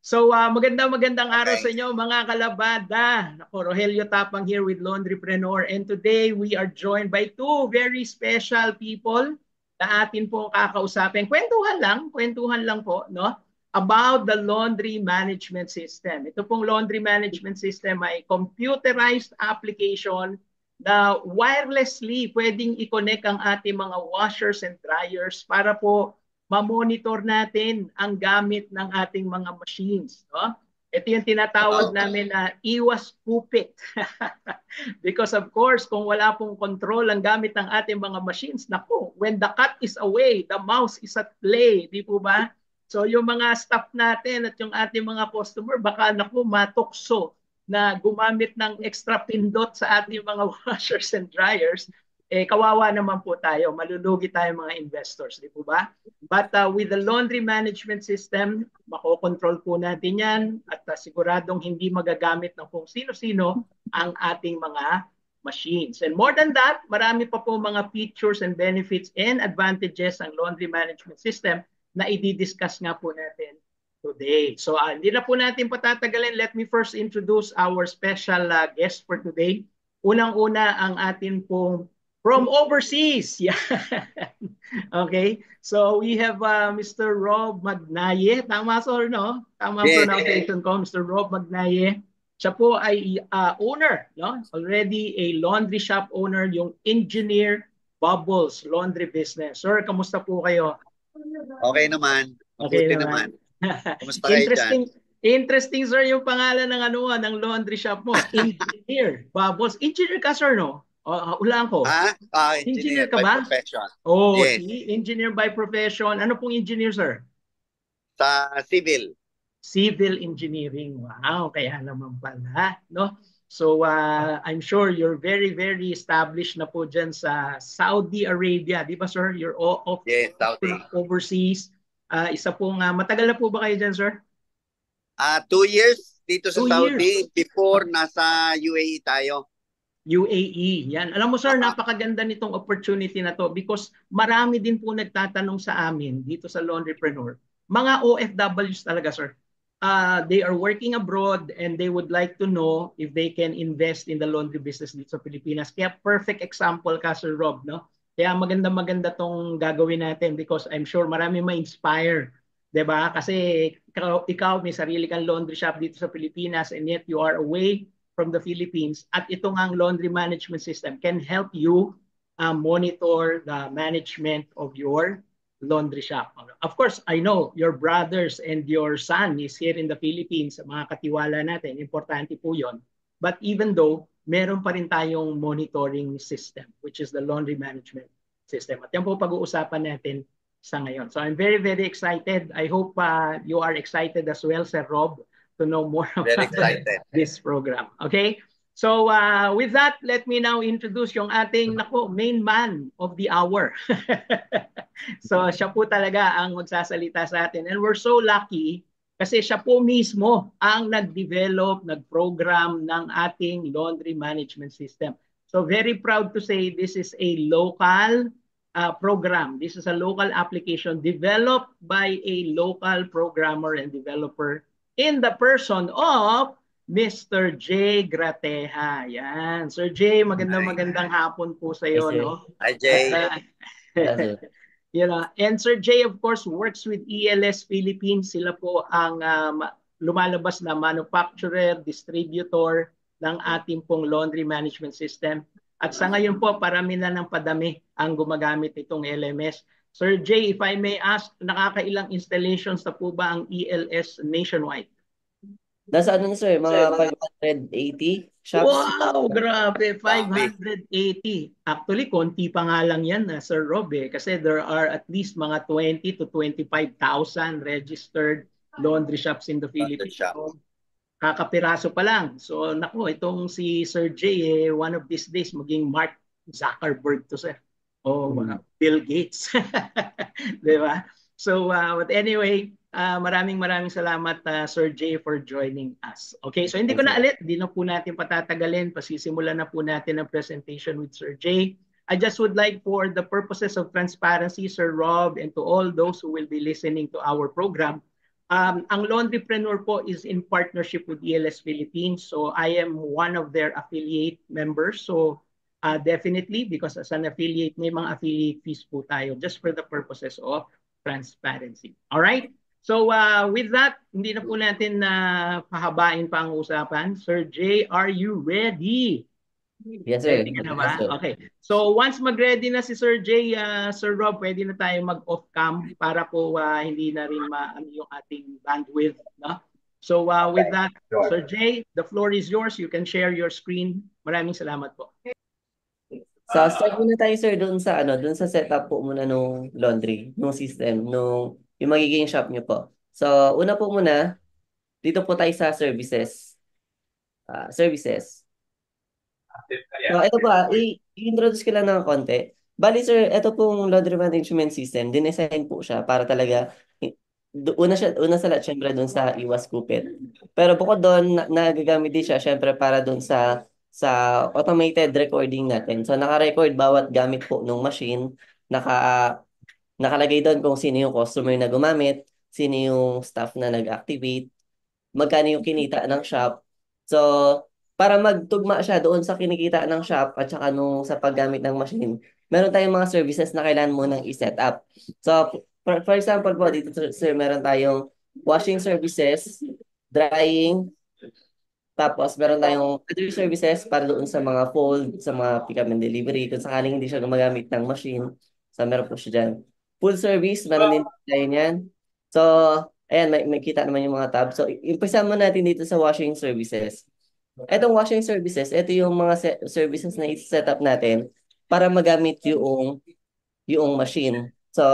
Magandang araw sa Okay. inyo mga kalabada. Ako, Rogelio Tapang here with Laundrypreneur, and today we are joined by two very special people na atin po kakausapin. Kwentuhan lang po, no? About the laundry management system. Ito pong laundry management system ay computerized application na wirelessly pwedeng i-connect ang ating mga washers and dryers para po ma-monitor natin ang gamit ng ating mga machines. No? Ito yung tinatawag Oo. namin na iwas kupit. Because of course, kung wala pong control ang gamit ng ating mga machines, naku, when the cat is away, the mouse is at play. Di po ba? So yung mga staff natin at yung ating mga customer, baka naku, matukso na gumamit ng extra pindot sa ating mga washers and dryers, kawawa naman po tayo, malulugi tayo mga investors, di po ba? But with the laundry management system, makokontrol po natin yan at siguradong hindi magagamit ng kung sino-sino ang ating mga machines. And more than that, marami pa po mga features and benefits and advantages ang laundry management system na i-discuss nga po natin today. So hindi na po natin patatagalin. Let me first introduce our special guest for today. Unang-una ang atin pong from overseas. Yeah. Okay. So we have Mr. Rob Magnaye. Tama sir, no? Tama ang Yes. pronunciation ko, Mr. Rob Magnaye. Siya po ay owner, no? Already a laundry shop owner, yung Engineer Bubbles Laundry Business. Sir, kamusta po kayo? Okay naman. Okay Mabuti naman. naman. Kumusta kayo dyan? Interesting. Interesting, sir, yung pangalan ng ng laundry shop mo. Engineer Bubbles. Engineer ka, sir, no? Ulaan ko. Ha? Engineer Engineer ka by ba? profession. Oh, Yes. see, engineer by profession. Ano pong engineer, sir? Sa civil. Civil engineering. Wow, kaya naman pala, no? So, I'm sure you're very, very established na po dyan sa Saudi Arabia. Di ba, sir? You're Yes, Saudi. overseas. Isa pong, matagal na po ba kayo dyan, sir? 2 years dito sa 2 years. Saudi. Before, nasa UAE tayo. UAE. Yan. Alam mo sir, Ah, napakaganda nitong opportunity na to because marami din po nagtatanong sa amin dito sa Laundrypreneur. Mga OFWs talaga sir. They are working abroad and they would like to know if they can invest in the laundry business dito sa Pilipinas. Kaya perfect example ka Sir Rob, no? Kaya maganda-maganda tong gagawin natin because I'm sure marami ma-inspire. 'Di ba? Kasi ikaw may sarili kang laundry shop dito sa Pilipinas and yet you are away from the Philippines at ito ngang laundry management system can help you monitor the management of your laundry shop. Of course, I know your brothers and your son is here in the Philippines, mga katiwala natin, importante po yon. But even though, meron pa rin tayong monitoring system, which is the laundry management system. At yan po pag-uusapan natin sa ngayon. So I'm very, very excited. I hope you are excited as well, Sir Rob, to know more very about excited. this program. Okay? So with that, let me now introduce yung ating main man of the hour. So siya po talaga ang magsasalita sa atin. And we're so lucky kasi siya po mismo ang nag-develop, nag-program ng ating laundry management system. So very proud to say this is a local program. This is a local application developed by a local programmer and developer in the person of Mr. J. Grateja. Yan. Sir J, Hi. magandang hapon po sa Yes, iyo, sir. no? Hi, At Jay. Yes, and Sir J, of course, works with ELS Philippines. Sila po ang lumalabas na manufacturer, distributor ng ating pong laundry management system. At sa ngayon po, parami na ng padami ang gumagamit itong LMS. Sir J, if I may ask, nakakailang installations na po ba ang ELS nationwide? Nasa ano na sir, mga 580 shops. Wow, grabe, 580. Actually, konti pa nga lang yan, Sir Rob, kasi there are at least mga 20 to 25,000 registered laundry shops in the Laundry Philippines. shop. So, kakapiraso pa lang. So, naku, itong si Sir J, one of these days, maging Mark Zuckerberg to, sir. O Bill Gates. Di ba? So, but anyway, maraming salamat Sir Jay for joining us. Okay, so hindi na po natin patatagalin, pasisimulan na po natin ang presentation with Sir Jay. I just would like for the purposes of transparency, Sir Rob, and to all those who will be listening to our program, Ang Laundrypreneur po is in partnership with ELS Philippines. So I am one of their affiliate members. So definitely, because as an affiliate, may mga affiliate fees po tayo just for the purposes of transparency. All right? So with that, hindi na po natin pahabain pa ang usapan. Sir Jay, are you ready? Yes, sir. Ready ka na ba? Yes, sir. Okay. So once mag-ready na si Sir Jay, Sir Rob, pwede na tayo mag-off cam para po hindi na rin maano yung ating bandwidth. No? So with that, Sir Jay, the floor is yours. You can share your screen. Maraming salamat po. So, start muna tayo, sir, doon sa doon sa setup po muna nung laundry, nung system, yung magiging shop niyo po. So, una po muna, dito po tayo sa services. Services. So, ito po, i-introduce ko lang ng konti. Bali, sir, ito pong laundry management system, dinesign po siya para talaga, una sa lahat, syempre, doon sa iwas kupit. Pero bukod doon, nagagamit din siya, syempre, para doon sa automated recording natin. So, naka-record bawat gamit po ng machine, nakalagay doon kung sino yung customer na gumamit, sino yung staff na nag-activate, magkano yung kinita ng shop. So, para magtugma siya doon sa kinikita ng shop at saka sa paggamit ng machine, meron tayong mga services na kailangan mo nang i-set up. So, for example po, dito sir, meron tayong washing services, drying, tapos meron tayong other services para doon sa mga fold, sa mga pick up and delivery, kung sakaling hindi siya gumagamit ng machine. So, meron po siya dyan. Full service, meron din tayo niyan. So, ayan, may kita naman yung mga tab. So, umpisa mo natin dito sa washing services. Etong washing services, ito yung mga services na i-set up natin para magamit yung machine. So,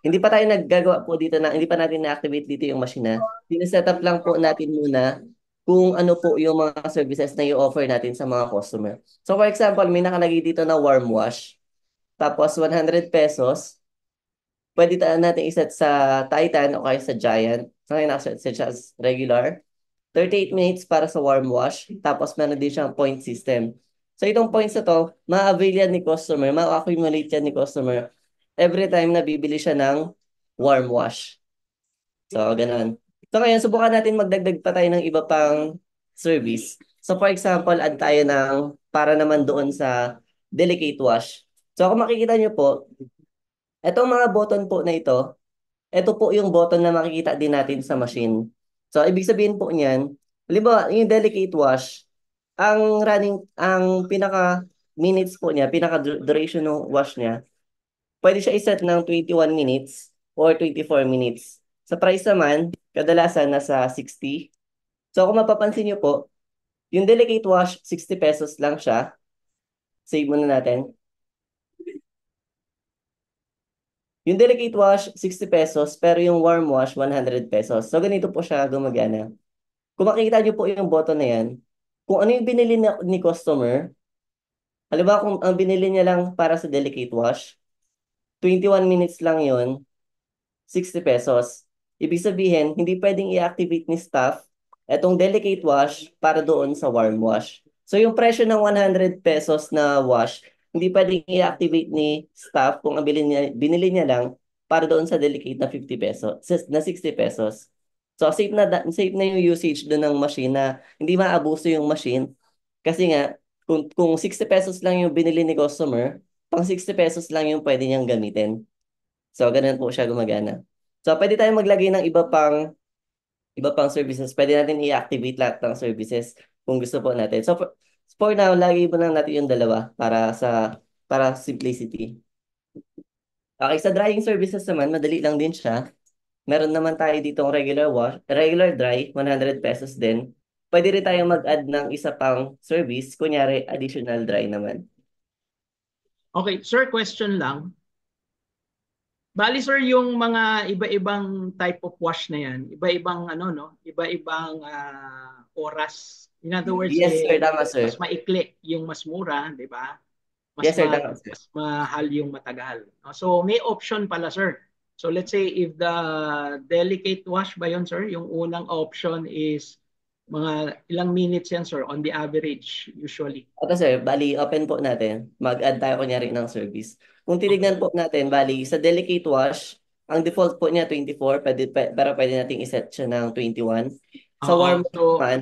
hindi pa tayo naggagawa po dito hindi pa natin na-activate dito yung machine na. Dine-set up lang po natin muna kung ano po yung mga services na i-offer natin sa mga customer. So, for example, may nakalagay dito na warm wash. Tapos, 100 pesos. Pwede natin iset sa Titan o kaya sa Giant. So, ngayon nakaset siya as regular. 38 minutes para sa warm wash. Tapos, meron din siyang point system. So, itong points na to, ma-avail yan ni customer, ma-accumulate yan ni customer every time na bibili siya ng warm wash. So, ganun. So, ngayon, subukan natin magdagdag pa tayo ng iba pang service. So, for example, add tayo para naman doon sa delicate wash. So, kung makikita nyo po, itong mga button po na ito po yung button na makikita din natin sa machine. So, ibig sabihin po niyan, halimbawa, yung delicate wash, ang pinaka minutes po niya, pinaka duration ng wash niya, pwede siya iset ng 21 minutes or 24 minutes. Sa price naman, kadalasan nasa 60. So kung mapapansin niyo po, yung delicate wash, 60 pesos lang siya. Save muna natin. Yung delicate wash, 60 pesos, pero yung warm wash, 100 pesos. So ganito po siya gumagana. Kung makikita niyo po yung button na yan, kung ano yung binili ni customer, halimbawa kung ang binili niya lang para sa delicate wash, 21 minutes lang yon, 60 pesos. Ibig sabihin, hindi pwedeng i-activate ni staff itong delicate wash para doon sa warm wash. So yung presyo ng 100 pesos na wash, hindi pwedeng i-activate ni staff kung ang binili niya lang para doon sa delicate na 50 pesos, na 60 pesos. So safe na yung usage doon ng machine na hindi maabuso yung machine. Kasi nga, kung 60 pesos lang yung binili ni customer, pang 60 pesos lang yung pwede niyang gamitin. So, ganun po siya gumagana. So, pwede tayong maglagay ng iba pang services. Pwede natin i-activate lahat ng services kung gusto po natin. So, for now, lagay po lang natin yung dalawa para simplicity. Okay, sa drying services naman, madali lang din siya. Meron naman tayo ditong regular dry, 100 pesos din. Pwede rin tayong mag-add ng isa pang service, kunyari additional dry naman. Okay, sir, question lang. Bali sir, yung mga iba-ibang type of wash na yan, iba-ibang iba-ibang oras. In other words, Yes, sir, tama, sir. mas maikli yung mas mura, 'di ba? Yes, sir, tama, sir. Mas mahal yung matagal. So may option pala, sir. So let's say if the delicate wash ba yun, sir, yung unang option is mga ilang minutes yan, sir, on the average usually. Ito, sir, bali, open po natin. Mag-add tayo kunyari ng service. Kung tinignan po natin, bali, sa delicate wash, ang default po niya 24, pero pwede nating iset siya ng 21. Sa Oo. warm So, naman,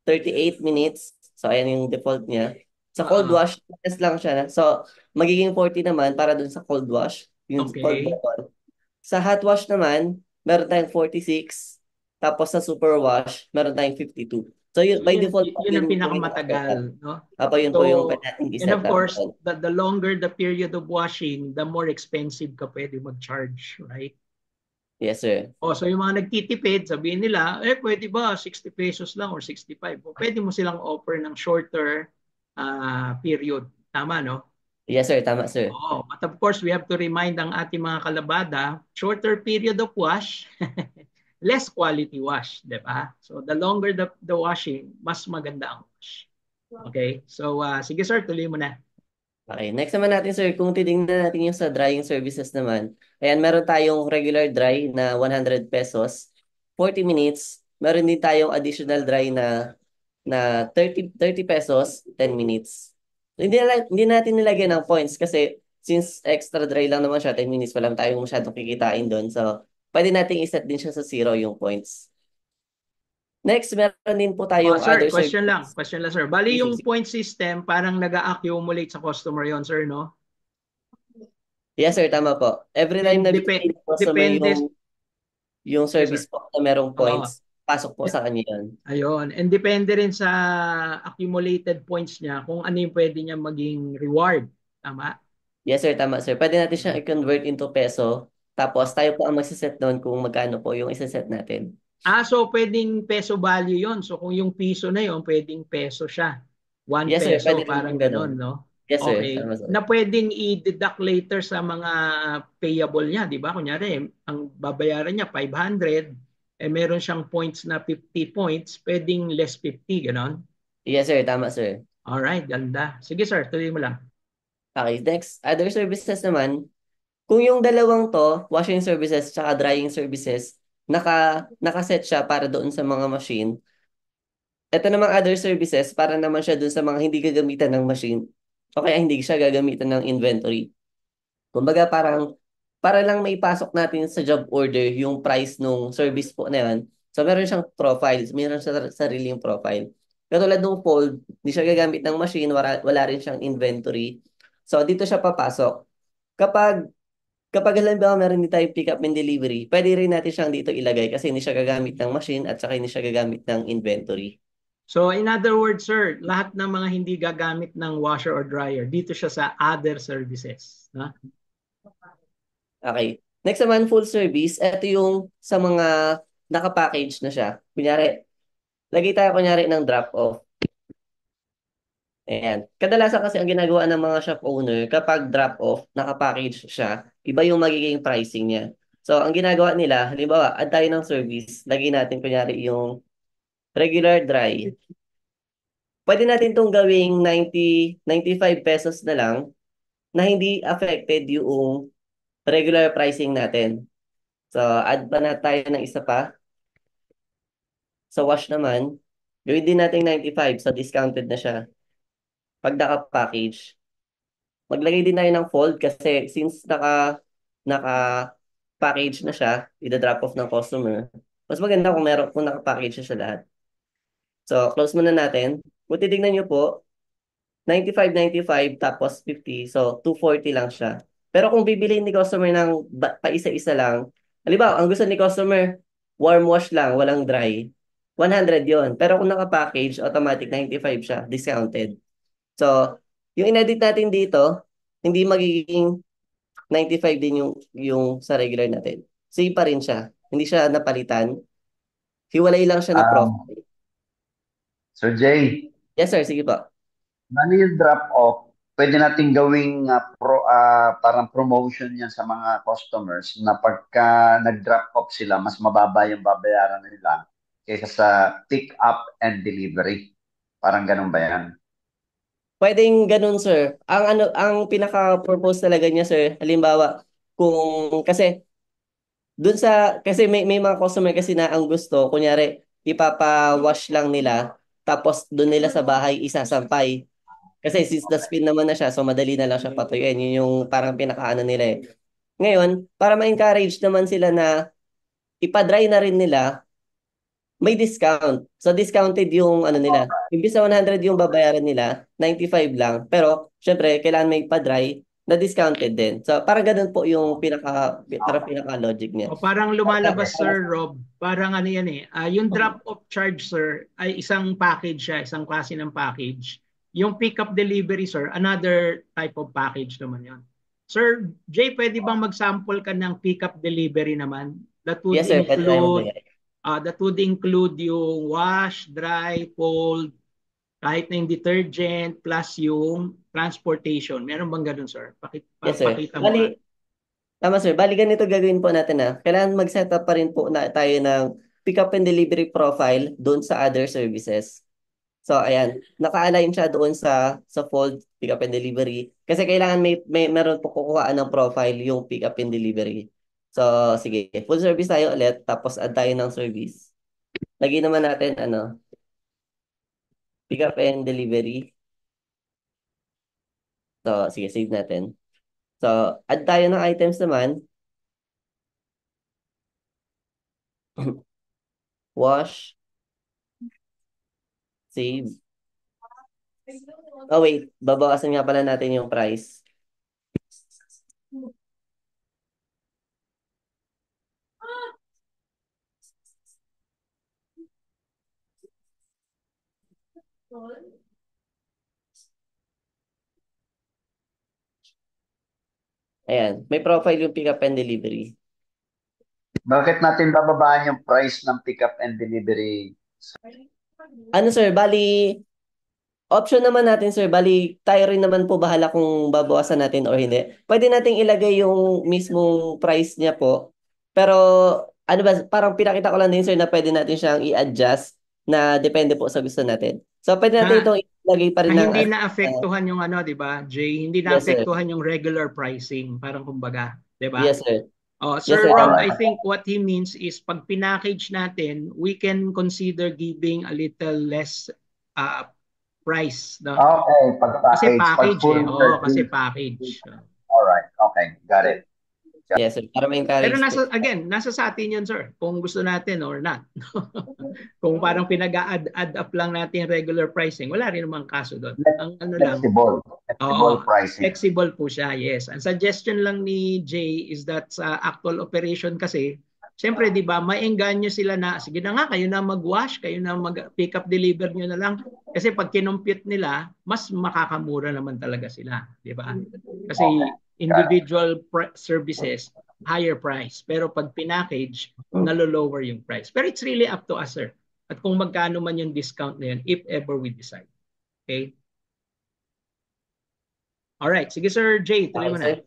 38 minutes. So, ayan yung default niya. Sa cold oo. wash, test lang siya. So, magiging 40 naman para dun sa cold wash. Yung cold Okay. bottle. Sa hot wash naman, meron tayong 46. Tapos sa super wash, meron tayong 52. So, So, yun, by yun, default po, yun ang yun po yung naka-setup. pinakamatagal, no? Apo, yun So, po yung pwede nating and of iset up. course, the longer the period of washing, the more expensive ka pwede mag-charge, right? Yes, sir. O, so yung mga nagtitipid, sabihin nila, pwede ba 60 pesos lang or 65? O, pwede mo silang offer ng shorter period. Tama, no? Yes, sir. Tama, sir. Oh, but of course, we have to remind ang ating mga kalabada, shorter period of wash, less quality wash, di ba? So the longer the washing, mas maganda ang wash. Okay? So sige sir, tuloy mo na. Okay, next naman natin sir, kung titingnan natin yung sa drying services naman, ayan, meron tayong regular dry na 100 pesos, 40 minutes, meron din tayong additional dry na 30 pesos, 10 minutes. Hindi natin nilagyan ng points kasi since extra dry lang naman siya, 10 minutes, walang tayong masyadong kikitain doon. So, pwede nating iset din siya sa zero yung points. Next, meron din po Oh, tayong sir, other question lang. services. Question lang sir. Bali yung Easy. point system parang nag-accumulate sa customer yon sir, no? Yes sir, tama po. Every And then time na binigay ng customer depende. yung Sige sir. service po na merong Oo. points, pasok po sa kanya yun. Ayun. And depende rin sa accumulated points niya kung ano yung pwede niya maging reward. Tama? Yes sir, tama sir. Pwede natin siyang i-convert into peso. Tapos tayo po ang magsiset doon kung magkano po yung isa-set natin. So pwedeng peso value yon. So kung yung piso na yon, pwedeng peso siya. 1 Yes sir, peso, pwede rin parang yung ganun. ganon, no? Yes sir, Okay. tama sir. Na pwedeng i-deduct later sa mga payable niya, di ba? Kunyari, ang babayaran niya 500, meron siyang points na 50 points, pwedeng less 50, ganon? Yes sir, tama sir. Alright, ganda. Sige sir, tuloy mo lang. Okay, next, other services naman. Kung yung dalawang to, washing services tsaka drying services, nakaset siya para doon sa mga machine. Ito namang other services, para naman siya doon sa mga hindi gagamitan ng machine. O kaya hindi siya gagamitan ng inventory. Kumbaga parang para lang maipasok natin sa job order yung price nung service po na yan. So meron siyang profiles, meron siya sariling profile. Katulad nung fold, hindi siya gagamit ng machine, wala rin siyang inventory. So dito siya papasok. Kapag kapag halimbawa meron din tayong pick up and delivery, pwede rin natin siyang dito ilagay kasi hindi siya gagamit ng machine at saka hindi siya gagamit ng inventory. So in other words, sir, lahat ng mga hindi gagamit ng washer or dryer, dito siya sa other services. No? Okay. Next naman, full service. Ito yung sa mga nakapackage na siya. Kunyari, lagay tayo kunyari ng drop-off. Ayan. Kadalasan kasi ang ginagawa ng mga shop owner, kapag drop-off, nakapackage siya, iba yung magiging pricing niya. So, ang ginagawa nila, halimbawa, add tayo ng service, lagay natin kunyari yung regular dry. Pwede natin itong gawing 95 pesos na lang na hindi affected yung regular pricing natin. So, add pa na tayo ng isa pa. Sa wash naman, gawin din natin 95, so discounted na siya. Pag naka-package, maglagay din tayo ng fold kasi since naka-package na siya, ida-drop off ng customer. Mas maganda kung naka-package na siya lahat. So, close muna natin. Kung titignan nyo po, 95 tapos 50. So, 240 lang siya. Pero kung bibiliin ni customer ng pa-isa-isa lang, halimbawa, ang gusto ni customer, warm wash lang, walang dry. 100 yon. Pero kung naka-package, automatic 95 siya, discounted. So, yung in-edit natin dito, hindi magiging 95 din yung sa regular natin. Same pa rin siya. Hindi siya napalitan. Hiwalay lang siya na Um, profile. Sir Jay, Yes sir, sige po. bali yung drop-off, pwede natin gawing parang promotion yan sa mga customers na pagka nag-drop off sila, mas mababa yung babayaran nila kaysa sa pick up and delivery. Parang ganun ba yan? Pwedeng ganun, sir. Ang pinaka-purpose talaga niya, sir, halimbawa, kasi kasi may mga customer kasi na ang gusto, kunyari, ipapa-wash lang nila, tapos doon nila sa bahay isasampay. Kasi since the spin naman na siya, so madali na lang siya patuyuin. Yun yung parang pinakaano nila eh. Ngayon, para ma-encourage naman sila na ipa-dry na rin nila, may discount. So discounted yung ano nila. Imbis na 100 yung babayaran nila, 95 lang. Pero syempre, kailangan may pa-dry na discounted din. So parang ganun po yung pinaka logic niya. O parang lumalabas, Sir Rob, parang ano yan eh. Yung drop-off charge, sir, ay isang package siya, isang klase ng package. Yung pick-up delivery, sir, another type of package naman yon. Sir Jay, pwede bang mag-sample ka ng pick-up delivery naman? Yes sir, pwede tayo magbigay. That would include yung wash, dry, fold, kahit na yung detergent, plus yung transportation. Meron bang ganun, sir? Yes sir. Pakita mo nga. Tama sir, bali ganito gagawin po natin na. Kailangan mag-set up pa rin po na tayo ng pick up and delivery profile doon sa other services. So ayan, naka-align siya doon sa Fold pick up and delivery kasi kailangan may meron po kukuhaan ng profile yung pick up and delivery. So sige, full service tayo ulit tapos add tayo ng service. Lagyan naman natin pick up and delivery. So sige, save natin. So add tayo ng items naman. Wash, save. Oh wait, babawasan nga pala natin yung price. Ayan, may profile yung pick up and delivery. Bakit natin bababaan yung price ng pick-up and delivery? Ano sir, bali option naman natin sir, bali tayo rin naman po bahala kung babawasan natin or hindi. Pwede nating ilagay yung mismong price niya po. Pero ano ba, parang pinakita ko lang din sir na pwede natin siyang i-adjust na depende po sa gusto natin. So pwede natin itong ilagay pa rin na hindi naapektuhan yung ano, 'di ba? Jay, hindi naapektuhan yung regular pricing, parang kumbaga, 'di ba? Yes sir. Oh, Sir Rob, I think what he means is pag pinackage natin, we can consider giving a little less price. No? Okay, Kasi package eh. Oo, kasi package. Alright, okay, got it. Yes sir, para ma-encourage. Pero nasa sa atin yun, sir, kung gusto natin or not. Kung parang pinag-add up lang natin regular pricing, wala rin namang kaso doon. Ang ano lang. Flexible pricing. Flexible po siya, yes. Ang suggestion lang ni Jay is that sa actual operation kasi, siyempre, di ba, maengganyo sila na, sige na nga, kayo na mag-wash, kayo na mag-pick up, deliver nyo na lang. Kasi pag kinumpute nila, mas makakamura naman talaga sila. Di ba? Kasi individual services, higher price. Pero pag pinackage, nalo-lower yung price. Pero it's really up to us, sir. At kung magkano man yung discount na yun, if ever we decide. Okay? Alright. Sige, Sir Jay, tuloy mo na.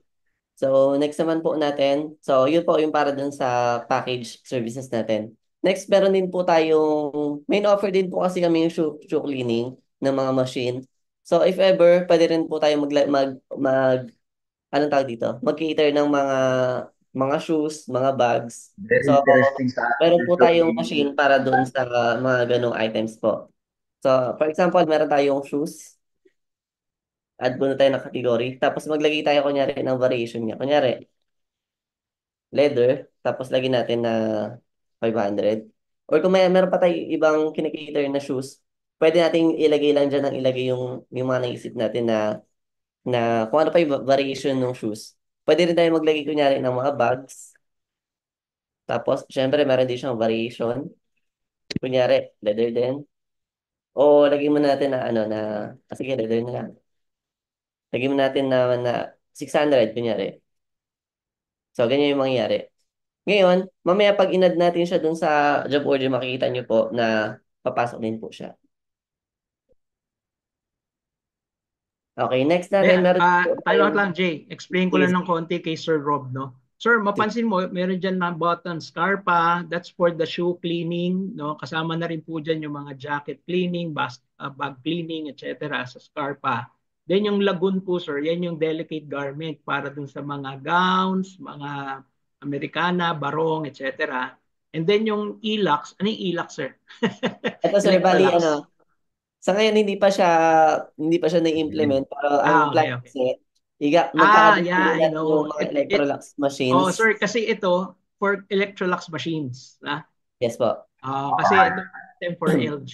So, next naman po natin. So, yun po yung para dun sa package services natin. Next, meron din po tayong, main offer din po kasi kami yung shoe cleaning ng mga machine. So, if ever, pwede rin po tayo anong tawag dito? Mag-cater ng mga shoes, mga bags. Very so, interesting sa meron po tayong machine para dun sa mga ganong items po. So, for example, meron tayong shoes. Add muna tayo ng category. Tapos maglagay tayo kunyari ng variation niya. Kunyari, leather. Tapos lagyan natin na 500. Or kung meron pa tayo ibang kinikater na shoes, pwede nating ilagay lang dyan ng ilagay yung mga naisip natin na kung ano pa yung variation ng shoes. Pwede rin tayo maglagay kunyari ng mga bags. Tapos, syempre, meron din siyang variation. Kunyari, leather din. O lagyan mo natin sige, leather na lang. Lagyan mo natin na 600, kunyari. So, ganyan yung mangyayari. Ngayon, mamaya pag inad natin siya dun sa job order, makikita nyo po na papasok din po siya. Okay, next natin. Tayo lang, Jay. Explain ko lang ng konti kay Sir Rob, no? Sir, mapansin mo, meron dyan na button Scarpa. That's for the shoe cleaning, no? Kasama na rin po dyan yung mga jacket cleaning, bag cleaning, etc. sa Scarpa. Then yung lagoon po, sir, yan yung delicate garment para dun sa mga gowns, mga Americana, barong, etc. And then yung Elux, ano yung Elux, sir? Ito, sir, bali, sa ngayon hindi pa siya na-implement pero ang plan kasi Magkakabit Yeah, din I natin yung know. mga Electrolux Oh, machines. sir, kasi ito for Electrolux machines. Yes po. Kasi ito system for LG.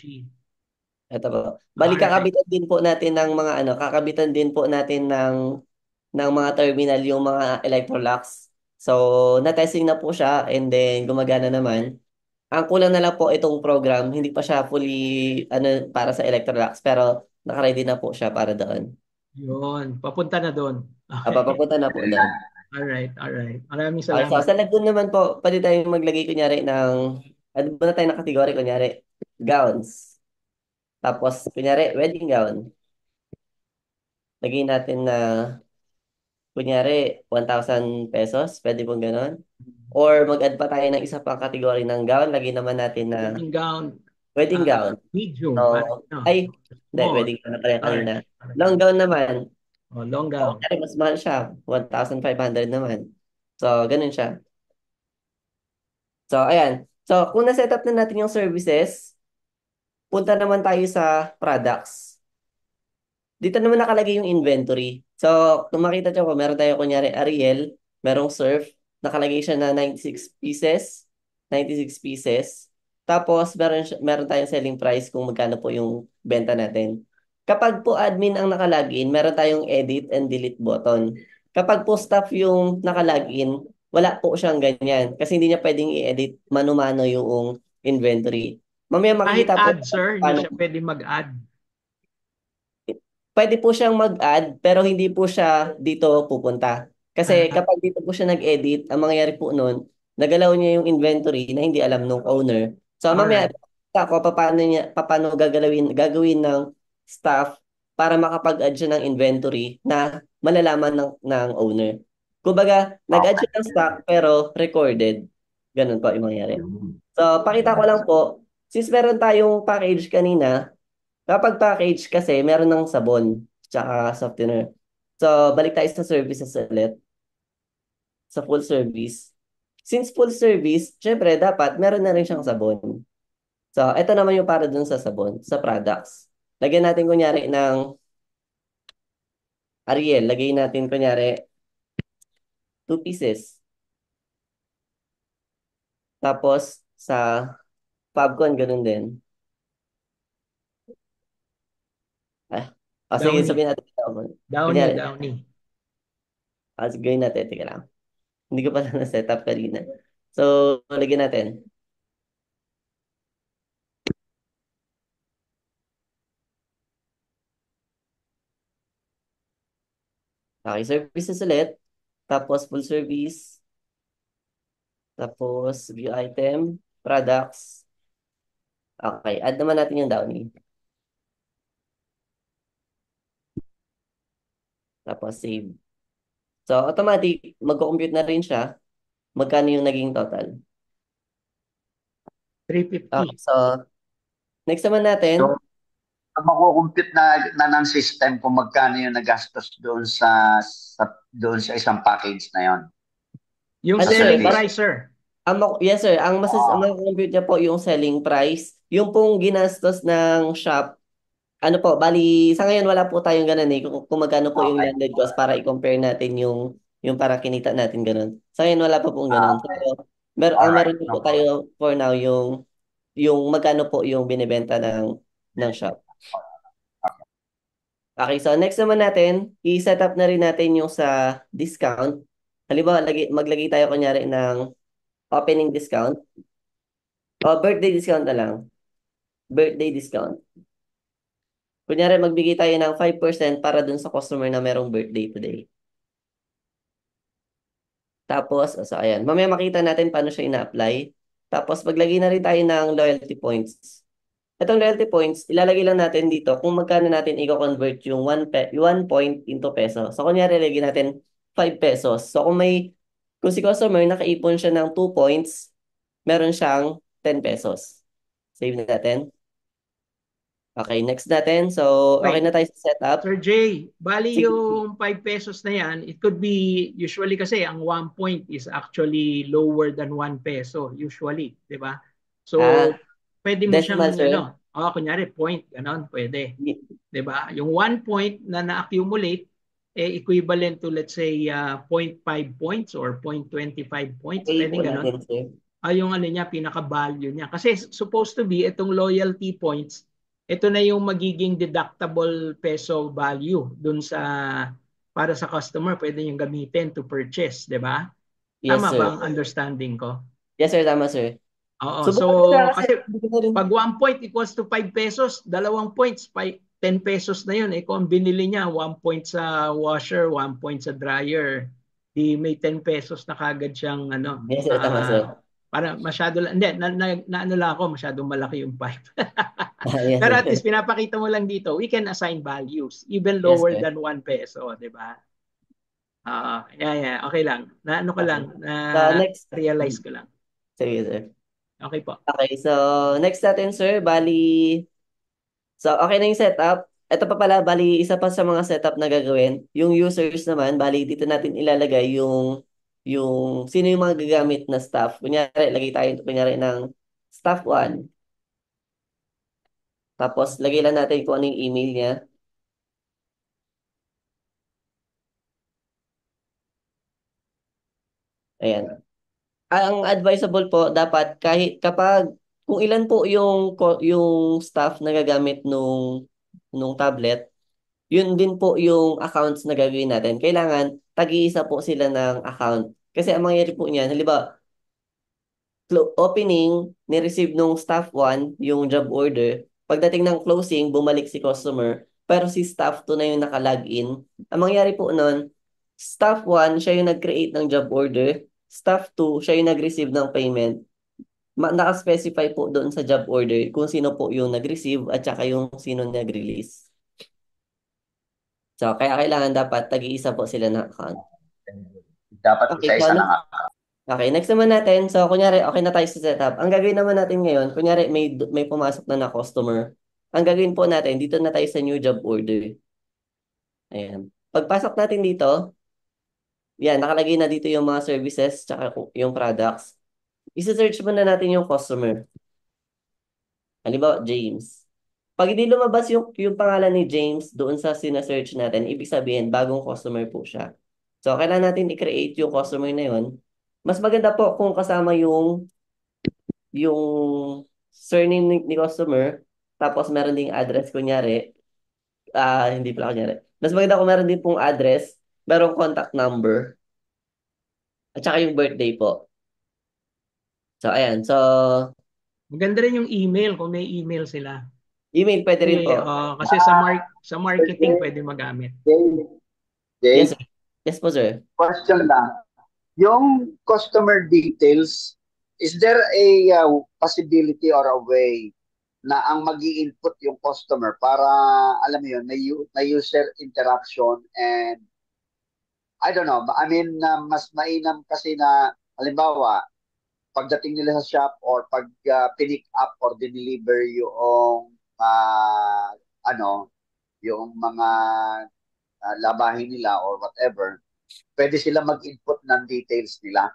Ito po. Bali, Alright. kakabitan din po natin ng mga kakabitan din po natin ng mga terminal yung mga Electrolux. So, na-testing na po siya and then gumagana naman. Ang kulang na lang po itong program, hindi pa siya fully para sa Electrolux pero naka-ready na po siya para doon. Yun, papunta na doon. Okay. Papunta na po doon. Alright. Maraming Okay, so salamat. sa lagdun naman po, pwede tayong maglagay kunyari ano ba na tayo na kategory kunyari, gowns. Tapos, kunyari, wedding gown. Lagay natin na, kunyari, 1,000 pesos. Pwede pong ganon. Or mag-add pa tayo ng isa pang kategory ng gown. Lagay naman natin na Wedding gown, wedding gown. medium, So, ay, hindi, small. wedding gown na pala kanina. Sorry. Long gown naman. Long gown. Kunyari, mas mahal siya. 1,500 naman. So, ganun siya. So, ayan. So, kung na-set up na natin yung services, punta naman tayo sa products. Dito naman nakalagay yung inventory. So, kung makita nyo po, meron tayo kunyari Ariel, merong Surf, nakalagay siya na 96 pieces, 96 pieces. Tapos, meron tayong selling price kung magkano po yung benta natin. Kapag po admin ang nakalagin, meron tayong edit and delete button. Kapag po staff yung nakalagin, wala po siyang ganyan. Kasi hindi niya pwedeng i-edit mano-mano yung inventory. Mamaya Kahit makikita po add, sir, hindi paano. siya pwede mag-add. Pwede po siyang mag-add pero hindi po siya dito pupunta. Kasi kapag dito po siya nag-edit, ang mangyayari po noon, nagalaw niya yung inventory na hindi alam nung owner. So mamaya Alright. ako paano gagawin ng staff para makapag-add siya ng inventory na malalaman ng owner. Kumbaga, nag-add siya ng stock pero recorded. Ganun po yung mangyayari. So pakita ko lang po, since meron tayong package kanina, kapag package kasi, meron ng sabon, tsaka softener. So, balik tayo sa services ulit, sa full service. Since full service, syempre, dapat meron na rin siyang sabon. So, ito naman yung para dun sa sabon, sa products. Lagyan natin kunyari ng Ariel, lagay natin kunyari 2 pieces. Tapos, sa Fabcon, ganun din. Sige, Downy. sabihin natin. Kunyari, Downy. Gawin natin, tika lang. Hindi ko pala na-set up kanina. So, lagyan natin. Okay, services ulit. Tapos full service. Tapos view item, products. Okay, add naman natin yung Downy. Tapos save. So, automatic, magko-compute na rin siya. Magkano yung naging total. 350. Okay, so, next naman natin. So, makukumpute na ng system kung magkano yung nagastos doon doon sa isang package na yon. Yung Ano, selling sir? price, sir. Yes, sir. Ang compute niya po yung selling price. Yung pong ginastos ng shop, ano po, bali, sa ngayon wala po tayong ganun eh. Kung magkano po yung Okay. landed cost para i-compare natin yung para kinita natin ganun. Sa ngayon wala pa pong ganun. So, ang Alright. meron po tayo for now yung magkano po yung binibenta ng shop. Okay, so next naman natin, i-set up na rin natin yung sa discount. Halimbawa, maglagay tayo kunyari ng opening discount. O, birthday discount na lang. Birthday discount. Kunyari, magbigay tayo ng 5% para dun sa customer na merong birthday today. Tapos, so ayan. Mamaya makita natin paano siya ina-apply. Tapos, maglagay na rin tayo ng loyalty points. Itong loyalty points, ilalagay lang natin dito kung magkano natin i-convert yung 1 point into peso. So, kunyari, lagay natin 5 pesos. So, kung si customer nakaipon siya ng 2 points, meron siyang 10 pesos. Save natin. Okay, next natin. So, okay Wait. na tayo sa setup. Sir Jay, bali Sige. yung 5 pesos na yan, it could be, usually kasi ang 1 point is actually lower than 1 peso, usually, di ba? So, pwede mo decimal, sir. kunyari point, ganon, pwede. Di ba? Yung 1 point na na-accumulate, equivalent to let's say 0.5 points or 0.25 points, Okay po pwedeng ganon. natin, sir. Yung ano niya, pinaka-value niya. Kasi supposed to be, itong loyalty points, ito na yung magiging deductible peso value dun sa, para sa customer, pwede yung gamitin to purchase, di ba? Yes, Tama sir. ba ang understanding ko? Yes, sir. Tama, sir. Oo. So, Subukan ko siya kasi kasi hindi ko rin. pag 1 point equals to 5 pesos, 2 points, 10 pesos na yun. Kung binili niya, 1 point sa washer, 1 point sa dryer, di may 10 pesos na kagad siyang ano. Yes, sir. Tama, sir. Para masyado lang, hindi, na ano lang ako, masyadong malaki yung 5. Yes, Pero sir. at least pinapakita mo lang dito, we can assign values, even Yes, lower sir. than 1 peso, di ba? Okay lang. Na ano ko lang, So, next. realize ko lang. Sige, sir. Okay po. Okay, so next natin, sir, so okay na yung setup. Ito pa pala, bali, isa pa sa mga setup na gagawin. Yung users naman, bali, dito natin ilalagay sino yung mga gagamit na staff. Kunyari, lagay tayo, kunyari, ng staff 1. Tapos, lagay lang natin kung ano yung email niya. Ayan. Ang advisable po, dapat kung ilan po yung staff na gagamit nung tablet, yun din po yung accounts na gagawin natin. Kailangan, tag-iisa po sila ng account. Kasi ang mangyayari po niyan, halimbawa, opening, ni-receive nung staff 1, yung job order. Pagdating ng closing, bumalik si customer. Pero si staff 2 na yung naka-login. Ang mangyayari po nun, staff 1, siya yung nag-create ng job order. Staff 2, siya yung nag-receive ng payment. Naka-specify po doon sa job order kung sino po yung nag-receive at saka yung sino nag-release. So, kaya kailangan dapat tag-iisa po sila ng account. Dapat Okay, isa-isa na nga. Okay, next naman natin. So, kunyari, okay na tayo sa setup. Ang gagawin naman natin ngayon, kunyari, may pumasok na customer. Ang gagawin po natin, dito na tayo sa new job order. Ayan. Pagpasok natin dito, yan, nakalagay na dito yung mga services tsaka yung products. Isa-search muna natin yung customer. Halimbawa, James. Pag hindi lumabas yung pangalan ni James doon sa sina-search natin, ibig sabihin, bagong customer po siya. So, kailangan natin i-create yung customer na yun. Mas maganda po kung kasama yung surname ni customer, tapos meron ding address, kunyari. Hindi pala kunyari. Mas maganda kung meron din pong address, merong contact number, at saka yung birthday po. So, ayan. So, Maganda rin yung email kung may email sila. email pwede rin po. Kasi sa marketing pwede magamit. Jay, Yes, sir. Yes po, sir. question lang. Yung customer details, is there a possibility or a way na ang mag-i-input yung customer para, alam mo yun, may user interaction and I don't know, I mean, mas mainam kasi na, halimbawa, pagdating nila sa shop or pag pinick up or deliver yung ano, yung mga labahin nila or whatever, pwede sila mag-input ng details nila.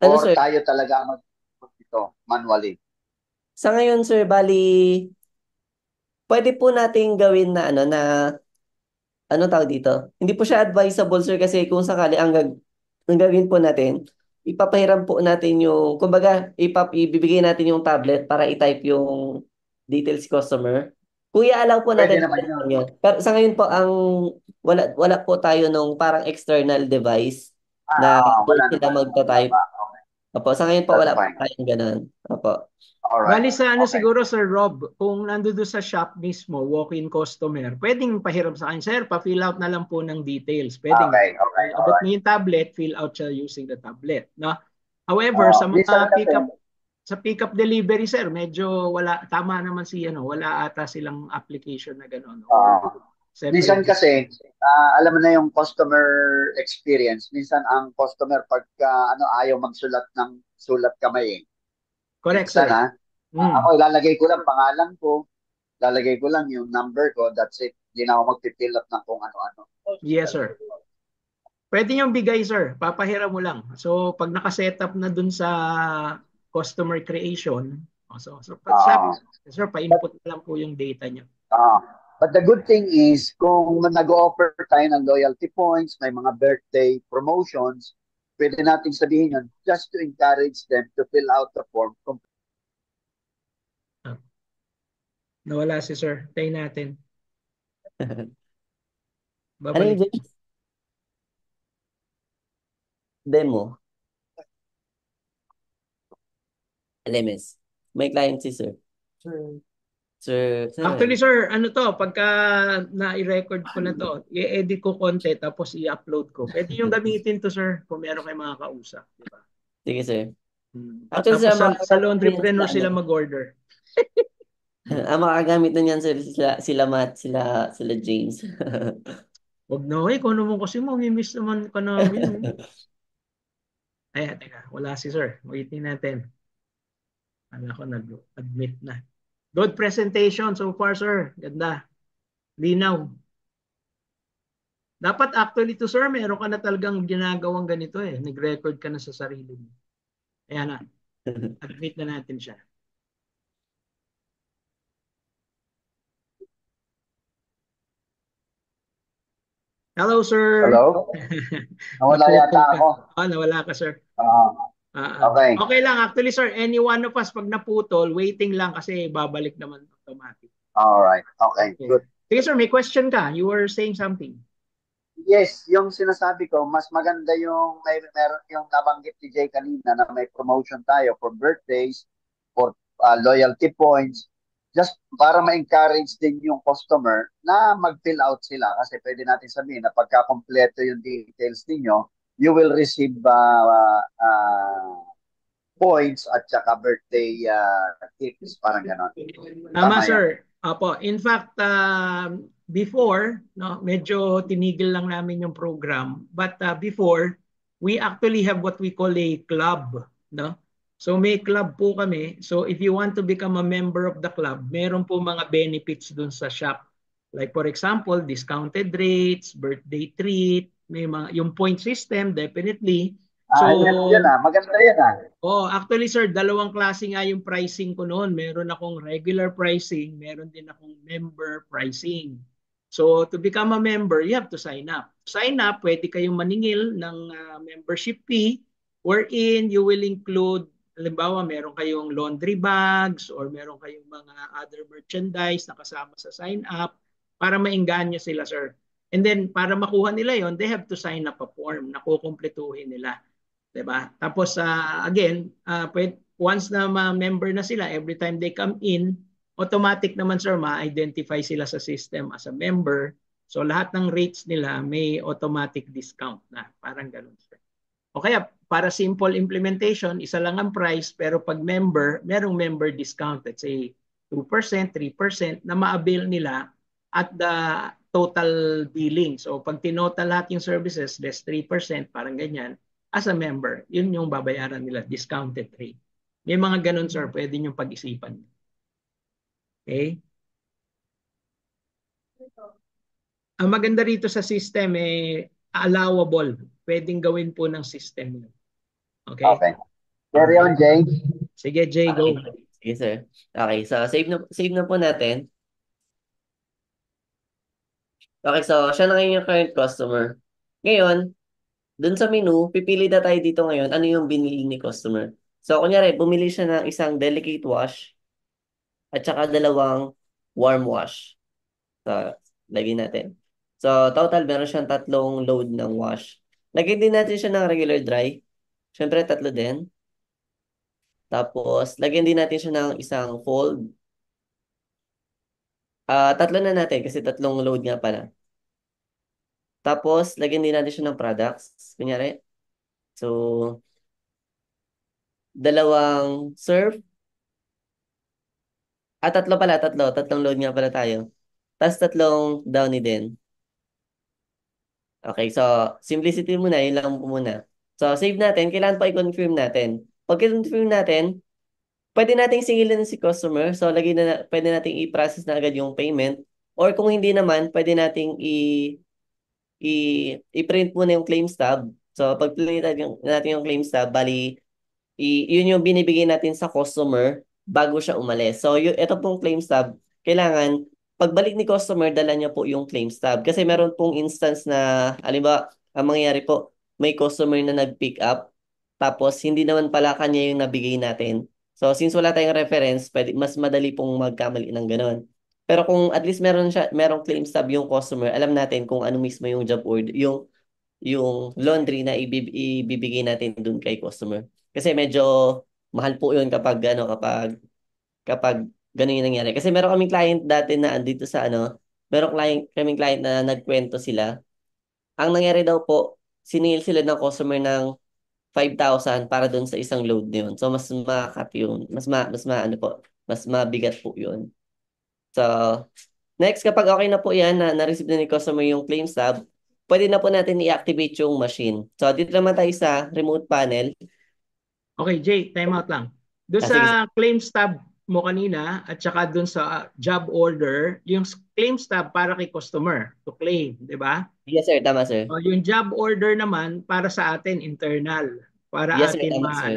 Ano, Or sir? tayo talaga mag-input ito manually. Sa ngayon, sir, bali, pwede po nating gawin na ano tawag dito? Hindi po siya advisable, sir, kasi kung sakali ang gagawin po natin, ipapahiram po natin kumbaga, ibibigay natin yung tablet para i-type yung details customer. Kung i-allow po Pwede natin naman yun. yun. Pero sa ngayon po, wala po tayo nung parang external device na doon Wala sila naman. magta-type. Okay, Opo, sa ngayon po, that's wala po fine. tayong ganun. Opo. Alright. Bali sa Okay. siguro Sir Rob, kung nandoon sa shop mismo, walk-in customer, pwedeng pahiram sa akin, sir, pa-fill out na lang po ng details. Pwedeng Okay, abot alright. mo yung tablet, fill out siya using the tablet, no? However, sa Minsan mga kasi, pick-up delivery, sir, medyo tama naman wala ata silang application na gano'n. minsan kasi, alam mo na yung customer experience. Minsan ang customer pagka ayaw magsulat ng sulat kamay eh. Correct, Minsan sir. ako ilalagay ko lang pangalan ko, lalagay ko lang yung number ko, that's it. Hindi na ako magpipill up ng kung ano-ano. Yes, sir. Pwede niyong bigay, sir. Papahiram mo lang. So, pag nakasetup na dun sa customer creation, sir, pa-input na lang po yung data niyo. But the good thing is, kung nag-offer tayo ng loyalty points, may mga birthday promotions, pwede nating sabihin yun just to encourage them to fill out the form. Nawala si sir. Tayo natin. Ano Babalik. yung James? Demo. LMS. May client si sir. Sir. Actually, sir, ano to, pagka na-record ko na to, i-edit ko konti tapos i-upload ko. Pwede yung gamitin to, sir, kung meron kayong mga kausap. Diba? Sige, sir. Tapos Actually, sir, sa laundrypreneur sila ano, mag-order. ang makagamit na niyan sila Matt, sila James. Wag na, ikaw naman kasi mamimiss naman ka namin. Ay, teka, wala si sir. Waiting natin. Ano ko, nag-admit na. Good presentation so far, sir. Ganda. Linaw. Dapat actually to, sir, meron ka na talagang ginagawang ganito eh. Nag-record ka na sa sarili mo. Ayan na. Admit na natin siya. Hello, sir. Hello? Nawala yata ako. Nawala ka, sir. Okay. Okay lang. Actually, sir, any one of us, pag naputol, waiting lang kasi babalik naman automatic. All right. Okay. Good. Sige, sir, may question ka. You were saying something. Yes, yung sinasabi ko, mas maganda yung meron yung nabanggit ni Jay kanina na may promotion tayo for birthdays, for loyalty points, just para ma-encourage din yung customer na mag-fill out sila kasi pwede natin sabihin na pagka kompleto yung details ninyo, you will receive points at saka birthday tips, parang ganon. Tama, sir. Apo. In fact, before, no, medyo tinigil lang namin yung program. But before, we actually have what we call a club. No? So may club po kami. So if you want to become a member of the club, meron po mga benefits dun sa shop. Like for example, discounted rates, birthday treat, may mga, yung point system, definitely. So, maganda yan Oh, actually sir, dalawang klase nga yung pricing ko noon. Meron akong regular pricing, meron din akong member pricing. So to become a member, you have to sign up. Sign up, pwede kayong maningil ng membership fee wherein you will include, halimbawa meron kayong laundry bags or meron kayong mga other merchandise na kasama sa sign up para maengganyo sila sir. And then para makuha nila yon, they have to sign up a form na kukumpletuhin nila. Diba? Tapos again, once na member na sila, every time they come in, automatic naman sir, ma-identify sila sa system as a member. So lahat ng rates nila may automatic discount na. Parang ganun sir. O kaya para simple implementation, isa lang ang price pero pag member, merong member discount. Let's say 2%, 3% na ma-avail nila at the total billing. So pag tinotal lahat yung services, less 3%, parang ganyan, as a member, yun yung babayaran nila, discounted rate. May mga ganun, sir, pwede nyo pag-isipan. Okay? Ang maganda rito sa system, allowable. Pwedeng gawin po ng system. Okay? Okay. Carry on, Jay. Sige, Jay, go. Sige, sir. Okay, so save na po natin. Okay, so siya na ngayon yung current customer. Ngayon, dun sa menu, pipili na tayo dito ngayon ano yung binili ni customer. So, kunyari, bumili siya ng isang delicate wash at saka dalawang warm wash. So, lagyan natin. So, total, meron siyang 3 load ng wash. Lagyan din natin siya ng regular dry. Siyempre, 3 din. Tapos, lagyan din natin siya ng isang fold. 3 na natin kasi 3 load nga pala. Tapos, lagyan din natin siya ng products. Kunyari. So, 2 serve. 3 pala, 3. 3 load nga pala tayo. Tapos 3 downy din. Okay, so simplicity muna, yun lang po muna. So save natin, kailangan pa i-confirm natin. Pag i-confirm natin, pwede nating singilin si customer. So pwede nating i-process na agad yung payment. Or kung hindi naman, pwede nating i-print muna yung claims tab. So pag print natin yung claims tab, bali, yun yung binibigay natin sa customer bago siya umalis. So ito pong claims tab, kailangan pagbalik ni customer, dala niya po yung claims tab. Kasi meron pong instance na, halimbawa, ang mangyayari po, may customer na nag-pick up, tapos hindi naman pala kanya yung nabigay natin. So, since wala tayong reference, mas madali pong magkamali ng gano'n. Pero kung at least merong claims tab yung customer, alam natin kung ano mismo yung job order, yung laundry na ibibigay natin dun kay customer. Kasi medyo mahal po yun kapag ganun yung nangyari. Kasi meron kaming client dati na andito sa kaming client na nagkwento sila. Ang nangyari daw po, siningil sila ng customer ng 5,000 para doon sa isang load na yun. So mas makat yun. Mas mabigat po yun. So next, kapag okay na po yan, na-receive na ni customer yung claims tab, pwede na po natin i-activate yung machine. So dito naman tayo sa remote panel. Okay, Jay, time out lang. Doon Sige. sa claims tab mo kanina at saka doon sa job order, yung claims tab para kay customer to claim, di ba? Yes sir, tama sir. O, yung job order naman para sa atin internal, para Yes sir, atin tama sir.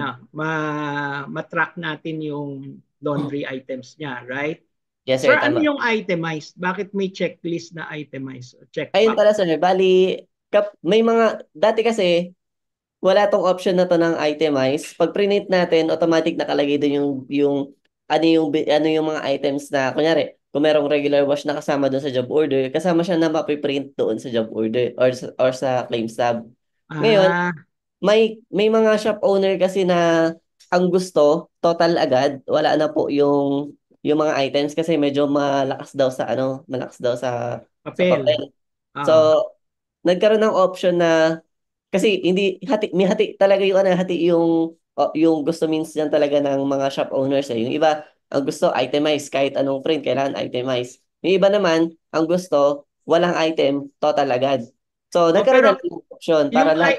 ma-track natin yung laundry items niya, right? Yes Sir, sir, ano tama. yung itemized? Bakit may checklist na itemized? Check Ayun box? pala sir, bali, may dati kasi, wala tong option na to ng itemize. Pag print natin, automatic nakalagay doon ano yung mga items na, kunyari, kung merong regular wash na kasama doon sa job order, kasama siya na mapiprint doon sa job order or sa claims tab. Ngayon, Ah, may mga shop owner kasi na ang gusto, total agad, wala na po yung mga items kasi medyo malakas daw sa papel. papel. So, Ah, nagkaroon ng option na kasi hindi may hati talaga yung gusto means yan talaga ng mga shop owners eh. Yung iba ang gusto itemize kahit anong print kailangan itemize. Yung iba naman ang gusto walang item total agad. So oh, nagkaroon na pero lang ng option para yung lahat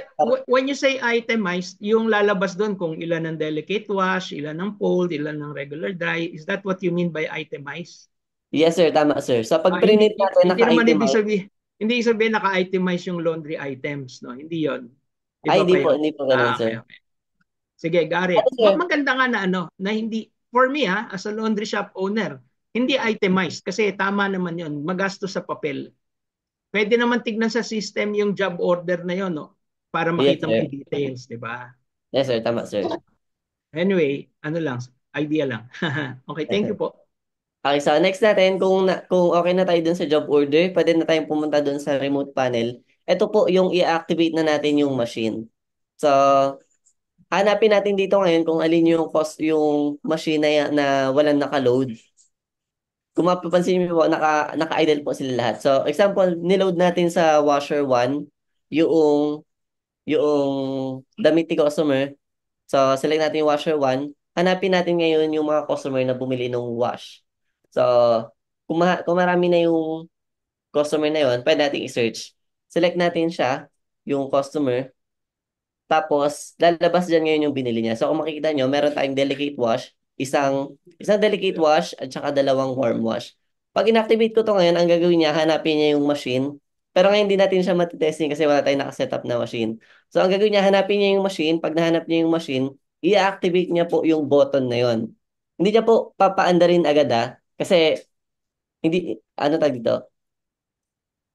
when you say itemized, yung lalabas doon kung ilan ng delicate wash, ilan ng fold, ilan ng regular dry, is that what you mean by itemized? Yes sir, tama sir. So pag Hindi print natin hindi naman naka-itemize, hindi ibig sabihin naka-itemize yung laundry items, no? Hindi 'yon. Iba pa 'yon. hindi po ganun sir. Okay, okay. Sige, got Ano it. sir? Maganda nga na na hindi for me as a laundry shop owner, hindi itemized kasi tama naman 'yon, magastos sa papel. Pwede naman tignan sa system yung job order na 'yon, no? Para Yes makita mo sir. yung details, 'di ba? Yes sir, tama sir. Anyway, ano lang, idea lang. Okay, Yes thank sir. you po. Okay, so next natin, kung okay na tayo dun sa job order, pwede na tayong pumunta dun sa remote panel. Ito po yung i-activate na natin yung machine. So, hanapin natin dito ngayon kung alin yung machine na walang naka-load. Kung mapapansin niyo po, naka-idle po sila lahat. So, example, niload natin sa washer 1 yung yung damit ni customer. So, select natin yung washer 1. Hanapin natin ngayon yung mga customer na bumili ng wash. So, kung marami na yung customer na yun, pwede natin i-search. Select natin siya, yung customer. Tapos, lalabas dyan ngayon yung binili niya. So, kung makikita nyo, meron tayong delicate wash, isang delicate wash, at saka dalawang warm wash. Pag inactivate ko to ngayon, ang gagawin niya, hanapin niya yung machine. Pero ngayon, hindi natin siya matitesting kasi wala tayong nakasetup na machine. So, ang gagawin niya, hanapin niya yung machine. Pag nahanap niya yung machine, i-activate niya po yung button na yon. Hindi niya po papaandarin agad kasi hindi, ano tag dito?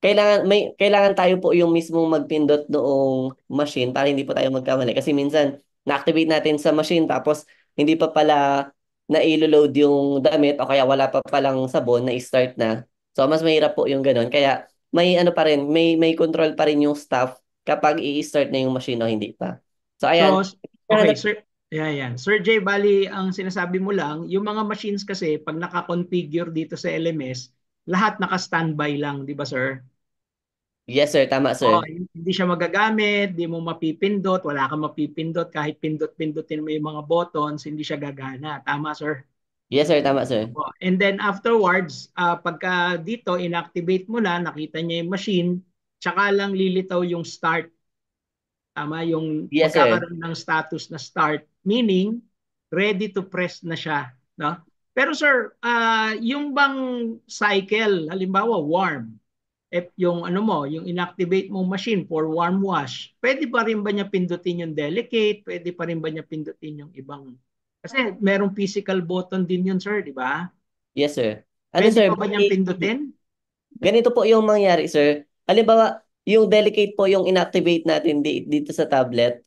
Kailangan tayo po yung mismong magpindot noong machine para hindi po tayo magkamali. Kasi minsan, na-activate natin sa machine tapos hindi pa pala na-load yung damit o kaya wala pa palang sabon na i-start na. So, mas mahirap po yung ganun. Kaya, may ano pa rin, may control pa rin yung staff kapag i-start na yung machine o hindi pa. So, So, ayan. okay, sir. Yeah, yeah. Sir Jay, bali, ang sinasabi mo lang, yung mga machines kasi, pag naka-configure dito sa LMS, lahat naka-standby lang, di ba, sir? Yes, sir. Tama, Oh, sir. hindi siya magagamit, di mo mapipindot, wala kang mapipindot, kahit pindot-pindutin mo yung mga buttons, hindi siya gagana. Tama, sir? Yes, sir. Tama, sir. Oh, and then afterwards, pagka dito, inactivate mo na, nakita niya yung machine, tsaka lang lilitaw yung start. Tama, yung Yes, sir. magkakaroon ng status na start, meaning ready to press na siya, no? Pero sir, yung bang cycle, halimbawa warm, yung ano mo, yung inactivate mong machine for warm wash, pwede pa rin ba niya pindutin yung delicate? Pwede pa rin ba niya pindutin yung ibang? Kasi merong physical button din yun, sir, di ba? Yes, sir. Ano Pwede sir, pa ba niyang pindutin? ganito po yung mangyari sir. Halimbawa, yung delicate po yung inactivate natin dito sa tablet.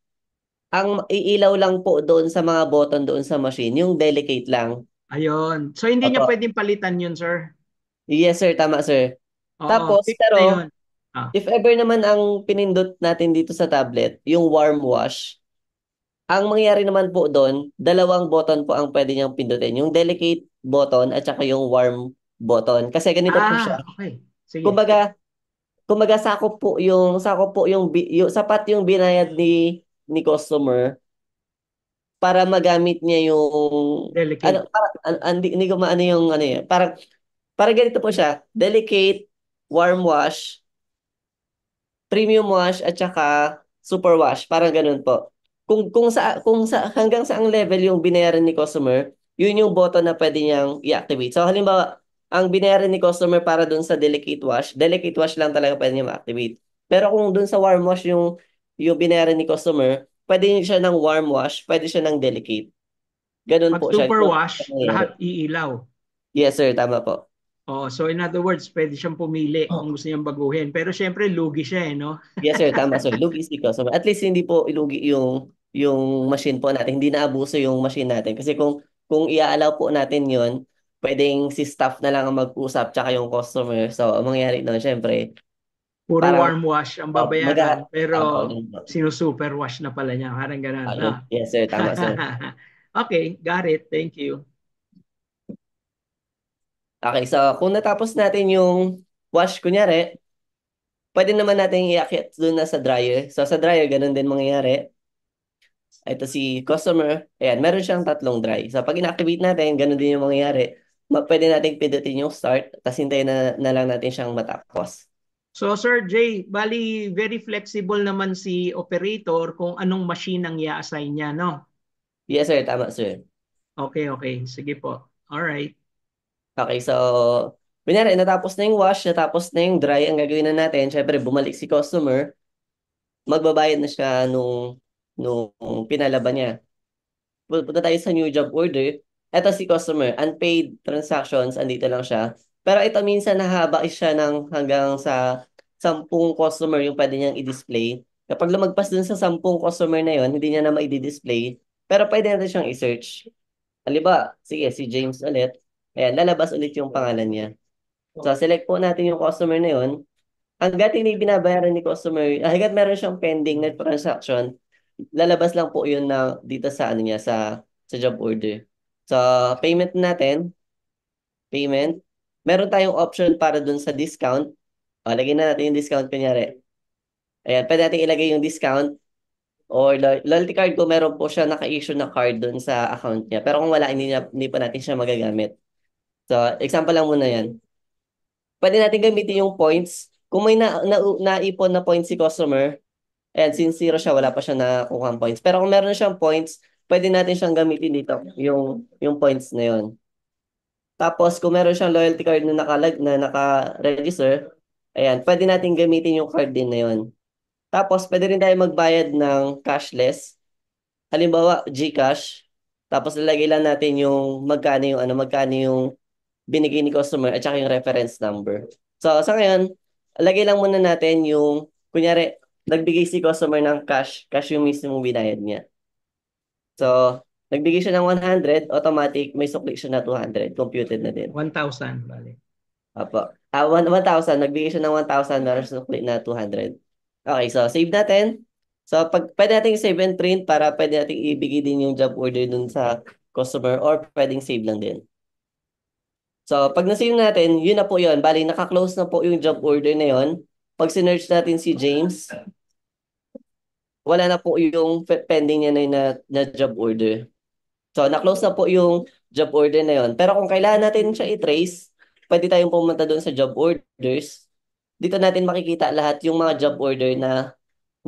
Ang iilaw lang po doon sa mga button doon sa machine, yung delicate lang. Ayun. So hindi niya Opo. pwedeng palitan yun, sir? Yes sir, tama sir. Oo, Tapos, fix na yun. pero Ah. if ever naman ang pinindot natin dito sa tablet, yung warm wash, ang mangyayari naman po doon, dalawang button po ang pwede niyang pindutin. Yung delicate button at saka yung warm button. Kasi ganito po siya. Okay. Sige. Kumbaga, kumbaga sapat yung binayad ni customer para magamit niya yung ano Delicate. para hindi ko maano yung ano yun. Para ganito po siya. Delicate, warm wash, premium wash at saka super wash, parang ganun po. Kung sa hanggang sa ang level yung binayaran ni customer, yun yung button na pwede niyang i-activate. So halimbawa, ang binayaran ni customer para dun sa delicate wash lang talaga pwede niya ma-activate. Pero kung dun sa warm wash yung binayaran ni customer, pwede siya ng warm wash, pwede siya ng delicate. Ganun Pag po siya. super Ganun po wash, nangyayari. lahat iilaw. Yes sir, tama po. Oh, so in other words, pwede siyang pumili kung gusto niyang baguhin. Pero syempre, lugi siya no? Yes sir, tama sir. Lugi si customer. At least hindi po ilugi yung machine po natin. Hindi na abuso yung machine natin. Kasi kung i-allow po natin yun, pwedeng si staff na lang ang mag-usap tsaka yung customer. So, ang mangyayari doon, syempre, Puro parang warm wash ang babayaran, Tama, pero ganun po. sinusuper wash na pala niya. Parang ganun. No? Yes sir, tama sir. Okay, got it. Thank you. Okay, so kung natapos natin yung wash, kunyari, pwede naman natin iakyat doon na sa dryer. So, sa dryer, ganun din mangyayari. Ito si customer. Ayan, meron siyang tatlong dry. So, pag inactivate natin, ganun din yung mangyayari. Pwede natin pindutin yung start, tapos hintayin na lang natin siyang matapos. So Sir Jay, bali very flexible naman si operator kung anong machine ang i-assign niya, no? Yes, sir. Tama, sir. Okay. Sige po. All right. Okay, so, kunyari, natapos na yung wash, natapos na yung dry, ang gagawin na natin, syempre, bumalik si customer, magbabayad na siya nung pinalaban niya. Punta tayo sa new job order. Ito si customer, unpaid transactions, andito lang siya. Pero ito minsan nahaba siya ng hanggang sa 10 customer yung pwede niyang i-display. Kapag lumagpas dun sa 10 customer na yon, hindi niya na ma-display. Pero pwede natin siyang i-search. Halimbawa, sige, si James ulit. Ayan, lalabas ulit yung pangalan niya. So, select po natin yung customer na yon. Hanggat hindi binabayaran ni customer, hanggat meron siyang pending na transaction, lalabas lang po yun na dito sa ano niya sa job order. So, payment natin, payment. Meron tayong option para dun sa discount. O, lagyan na natin yung discount kunyari. Ayan, pwede natin ilagay yung discount or loyalty card ko meron po siya naka-issue na card dun sa account niya. Pero kung wala, hindi pa natin siya magagamit. So, example lang muna yan. Pwede natin gamitin yung points. Kung may naipon na points si customer, and since zero siya, wala pa siya nakuha points. Pero kung meron na siyang points, pwede natin siyang gamitin dito, yung points na yun. Tapos, kung meron siyang loyalty card na naka-register, ayan, pwede natin gamitin yung card din na yun. Tapos, pwede rin tayo magbayad ng cashless. Halimbawa, GCash. Tapos, lalagay lang natin yung magkano yung binigay ni customer at saka yung reference number. So, sa ngayon, lagay lang muna natin yung, kunyari, nagbigay si customer ng cash yung mismo binayad niya. So, nagbigay siya ng 100, automatic, may sukli siya na 200, computed na din. 1,000, bali. Apo. 1,000, nagbigay siya ng 1,000, meron siya sukli na 200. Okay, so save natin. So, pwede natin save and print para pwede natin ibigay din yung job order dun sa customer or pwedeng save lang din. So, pag na-save natin, yun na po yun. Bali, naka-close na po yung job order na yun. Pag sinerch natin si James, wala na po yung pending niya na job order. So, na-close na po yung job order na yun. Pero kung kailangan natin siya i-trace, pwede tayong pumunta doon sa job orders. Dito natin makikita lahat yung mga job order na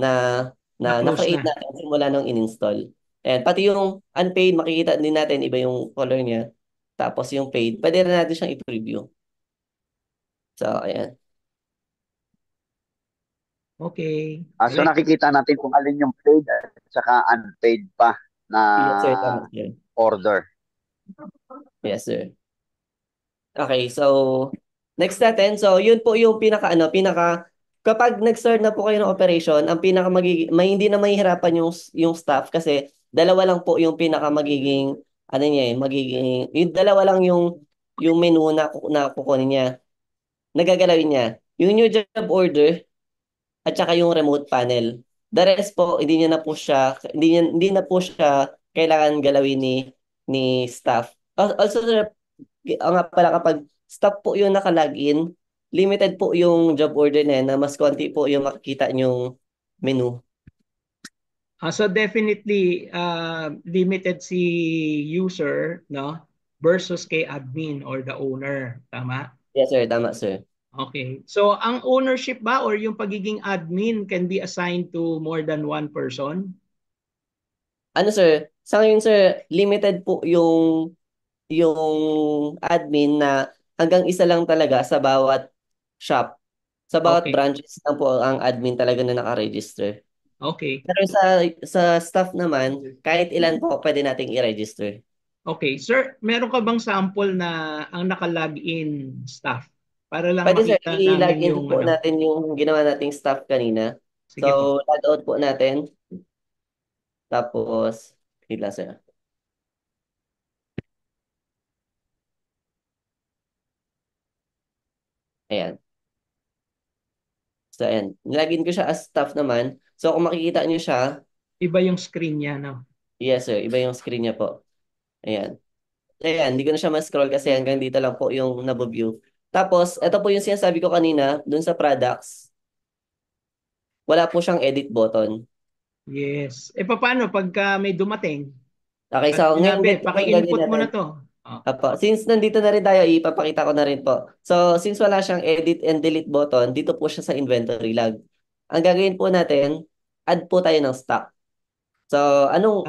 Na-close na-create na. natin simula nung in-install. And pati yung unpaid, makikita din natin iba yung color niya. Tapos yung paid, pwede rin natin siyang i-preview. So, ayan. Okay. So nakikita natin kung alin yung paid at saka unpaid pa na Yes, sir. Tama, sir. order. Yes, sir. Okay, so next natin. So yun po yung kapag nag-start na po kayo ng operation, ang pinaka may hindi na mahihirapan yung staff kasi dalawa lang po yung pinaka magiging ano niya magiging yung dalawa lang yung menu na kukunin niya, nagagalawin niya. Yung new job order at saka yung remote panel. The rest po hindi na po siya kailangan galawin ni staff. Also sir, nga pala kapag staff po yung naka-login, limited po yung job order na yan na mas konti po yung makikita yung menu. So definitely limited si user, no, versus kay admin or the owner, tama? Yes sir, tama sir. Okay. So ang ownership ba or yung pagiging admin can be assigned to more than one person? Ano sir, sa ngayon sir, limited po yung admin na hanggang isa lang talaga sa bawat shop. Sa bawat Okay. branches lang po ang admin talaga na naka-register. Okay. Pero sa staff naman, kahit ilan po pwede nating i-register. Okay. Sir, meron ka bang sample na ang naka-login staff? Para lang Pwede sir, makita i-log namin in yung po natin yung ginawa nating staff kanina. Sige po. So, log out po natin. Tapos, hila sir. Ayan. So, ayan. Nilagin ko siya as staff naman. So, kung makikita niyo siya, Iba yung screen niya, no? yes sir, iba yung screen niya po. Ayan. Ayan, hindi ko na siya ma-scroll kasi hanggang dito lang po yung nabo-view. Tapos, ito po yung sinasabi ko kanina, dun sa products, wala po siyang edit button. Yes. Paano pagka may dumating Okay, at so ngayon sinabi, ganito po yung gagawin paki-input mo natin. na to. Oh. Apo, since nandito na rin tayo, ipapakita ko na rin po. So, since wala siyang edit and delete button, dito po siya sa inventory log. Ang gagawin po natin, add po tayo ng stock. So, anong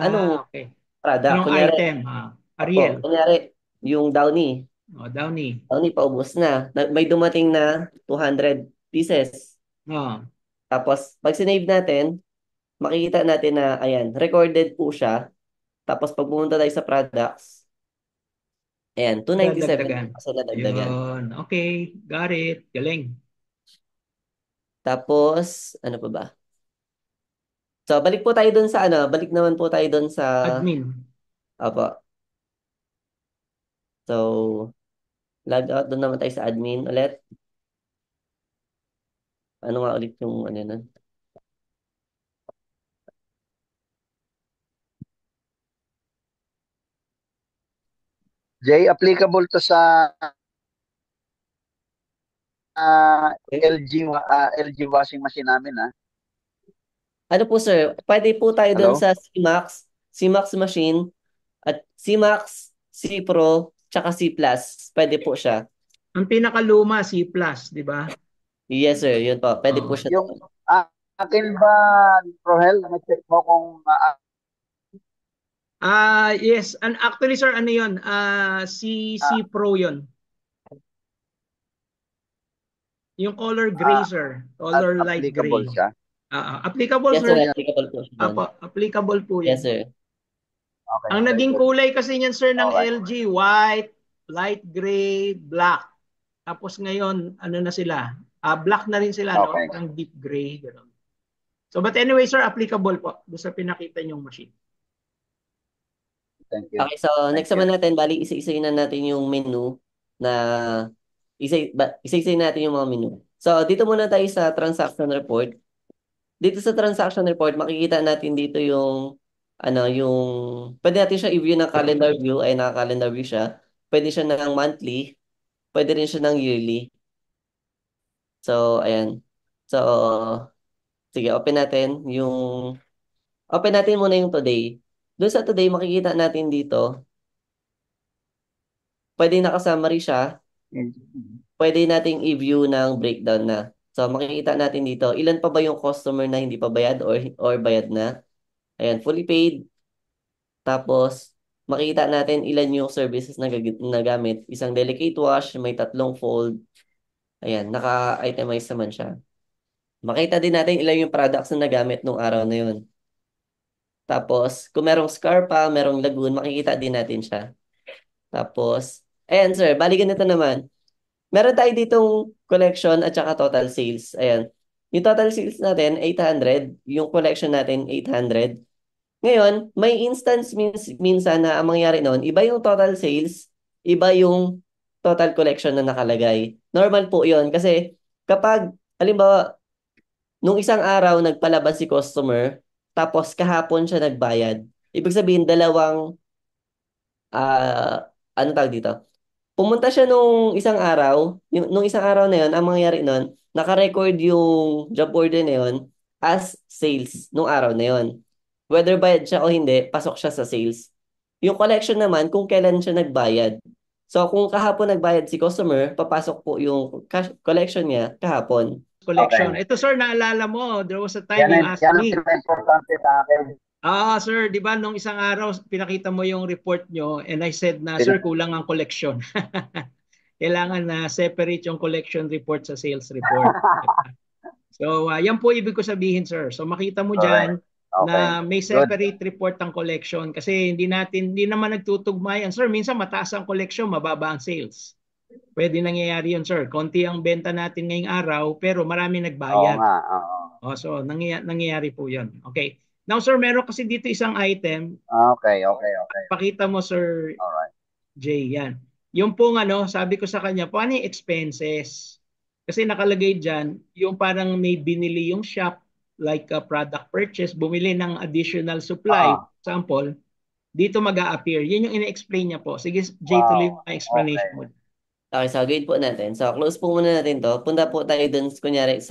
Okay. product? Anong Kunyari, item? apo, Ariel. kunyari, yung Downy. Downy. Downy, paubos na. May dumating na 200 pieces. Oh. Tapos, pag sinave natin, makikita natin na, ayan, recorded po siya. Tapos, pag pumunta tayo sa products, ayan, 297 Dadagdagan. kasi nadagdagan. Ayun. Okay. Got it. Galing. Tapos, ano pa ba? So, balik naman po tayo dun sa, Admin. apa. So, log out doon naman tayo sa admin ulit. Ano nga ulit yung ano nun? Jay, applicable to sa LG washing machine namin, ha? Ano po sir, pwede po tayo doon Hello? sa CMAX machine, at CMAX, C Pro, tsaka C Plus. Pwede po siya. Ang pinakaluma, C+, di ba? Yes sir, yun po. Pwede po Oh. siya Yung doon. akin ba, Rohel, na-check mo kung Yes. And actually, sir, ano yun? C Pro yun. Yung color gray, sir. Color light applicable gray. siya? Applicable, Yes sir, sir. applicable po siya doon. Applicable po Yes yan. sir. Okay, Ang very naging good. kulay kasi niyan, sir, ng Alright. LG, white, light gray, black. Tapos ngayon, ano na sila? Black na rin sila, no? Okay. Ng deep gray. Gano'n. So, but anyway, sir, applicable po doon sa pinakita niyong machine. Thank you. Okay, so Thank next naman natin, bali isa-isayin na natin yung menu na isa-isayin natin yung mga menu. So, dito muna tayo sa transaction report. Dito sa transaction report, makikita natin dito pwede natin siya i-view ng calendar view, ay naka-calendar view siya. Pwede siya ng monthly, pwede rin siya ng yearly. So, ayan. So, sige, open natin muna yung today. Doon sa today, makikita natin dito, pwede naka-summary siya, pwede nating i-view ng breakdown na. So, makikita natin dito, ilan pa ba yung customer na hindi pa bayad or bayad na. Ayan, fully paid. Tapos, makikita natin ilan yung services na nagamit. Isang delicate wash, may 3 fold. Ayan, naka-itemize naman siya. Makita din natin ilan yung products na nagamit nung araw na yun. Tapos, kung merong Scarpa, merong Lagoon, makikita din natin siya. Tapos, Ayan, sir. Bali ganito naman. Meron tayo ditong collection at saka total sales. Ayan. Yung total sales natin, 800. Yung collection natin, 800. Ngayon, may instance minsan na ang mangyari noon, iba yung total sales, iba yung total collection na nakalagay. Normal po yun. Kasi kapag, halimbawa, nung isang araw nagpalabas si customer, tapos kahapon siya nagbayad, ibig sabihin dalawang, ano tawag dito? Pumunta siya nung isang araw, nung isang araw na yun, ang mangyayari nun, naka-record yung job order na yun as sales nung araw na yun. Whether bayad siya o hindi, pasok siya sa sales. Yung collection naman, kung kailan siya nagbayad. So, kung kahapon nagbayad si customer, papasok po yung cash collection niya kahapon. Collection. Okay. Ito sir, naalala mo, there was a time Yan you ang, asked yan ang me. pinaka-importante sa akin. Sir, di ba nung isang araw pinakita mo yung report nyo and I said na, sir, kulang ang collection. Kailangan na separate yung collection report sa sales report. So, yan po ibig ko sabihin, sir. So, makita mo dyan Correct. Okay. na may Good. separate report ang collection kasi hindi naman nagtutugma yan. Sir, minsan mataas ang collection, mababa ang sales. Pwede nangyayari yun, sir. Konti ang benta natin ngayong araw, pero marami Oo nagbayad. nga. Oo. So, nangyayari po yun. Okay. Now, sir, meron kasi dito isang item. Okay. Pakita mo, Sir Alright. Jay, yan. Yung pong sabi ko sa kanya, paano yung expenses? Kasi nakalagay dyan, yung parang may binili yung shop, like a product purchase, bumili ng additional supply, example, dito mag-a-appear. Yun yung ina-explain niya po. Sige, Jay, tuloy mo ang explanation mo. Okay, so gawin po natin. So, close po muna natin to. Punta po tayo dun, kunyari,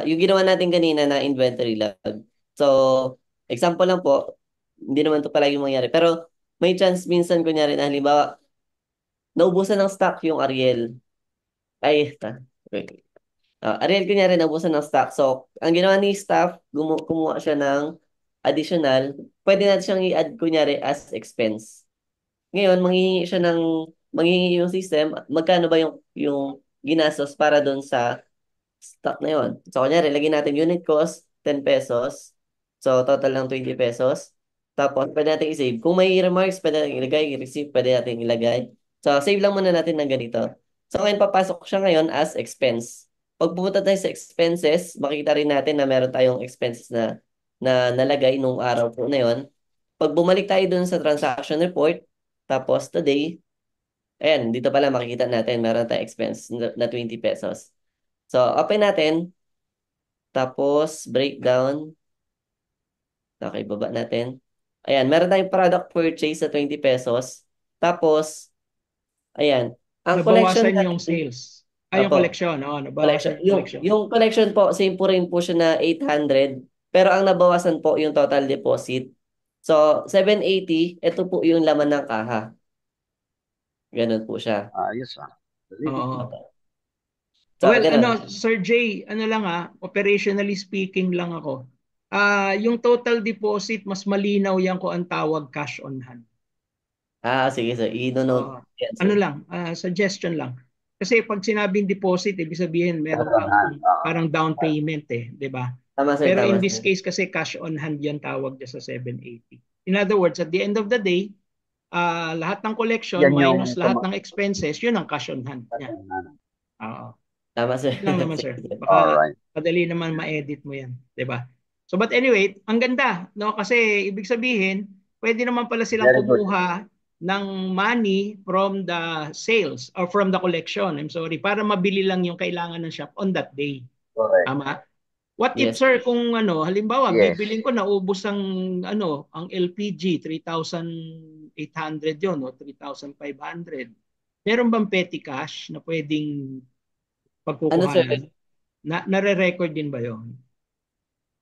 yung ginawa natin kanina na inventory log. So, example lang po, hindi naman to palagi mangyari. Pero, may chance minsan, kunyari, na halimbawa, naubusan ng stock yung Ariel. Wait. Ariel, kunyari, naubusan ng stock. So, ang ginawa ni staff, kumuha siya ng additional. Pwede natin siyang i-add, kunyari, as expense. Ngayon, manghihingi yung system, magkano ba yung ginastos para doon sa stock na yon. So, kunyari, lagyan natin unit cost, 10 pesos. So, total ng 20 pesos. Tapos, pwede natin i-save. Kung may remarks, pwede natin ilagay, receipt, pwede natin ilagay. So, save lang muna natin ng ganito. So, ngayon, papasok siya ngayon as expense. Pag pumunta tayo sa expenses, makita rin natin na meron tayong expenses na nalagay nung araw po na yon. Pag bumalik tayo dun sa transaction report, tapos today, ayan, dito pala makikita natin meron tayong expense na 20 pesos. So, open natin, tapos breakdown. Okay, baba natin. Ayan, meron tayong product purchase sa 20 pesos. Tapos, ayan, ang collection Nabawasan yung natin, sales. Yung opo, collection. Nabawasan yung collection. yung collection po, same po rin po siya na 800. Pero ang nabawasan po yung total deposit. So, 780, ito po yung laman ng kaha. Ganun po siya. Ayos Oo. So, Well, ganun. Sir Jay, lang operationally speaking lang ako. Yung total deposit, mas malinaw yan kung ang tawag cash on hand. Sige sir. I-note. Yan, sir. Suggestion lang. Kasi pag sinabing deposit, ibig sabihin meron kang parang down payment di ba? Tama sir, Pero in tama this sir. case kasi cash on hand yan tawag dyan sa 780. In other words, at the end of the day, lahat ng collection Yan yung minus lahat ng expenses, yun ang cash on hand niya. Oo. Tama sir. Yun lang naman sir. Sige, sir. Baka Alright. madali naman ma-edit mo yan, 'di ba? So but anyway, ang ganda, no? Kasi ibig sabihin, pwede naman pala silang Very good. kumuha ng money from the sales or from the collection. I'm sorry, para mabili lang yung kailangan ng shop on that day. Correct. Tama? What if Yes. sir kung halimbawa Yes. bibilin ko naubos ang ang LPG 3,800 yon o 3,500. Meron bang petty cash na pwedeng Ano sir? pagkukuhanan? Nare-record din ba yon?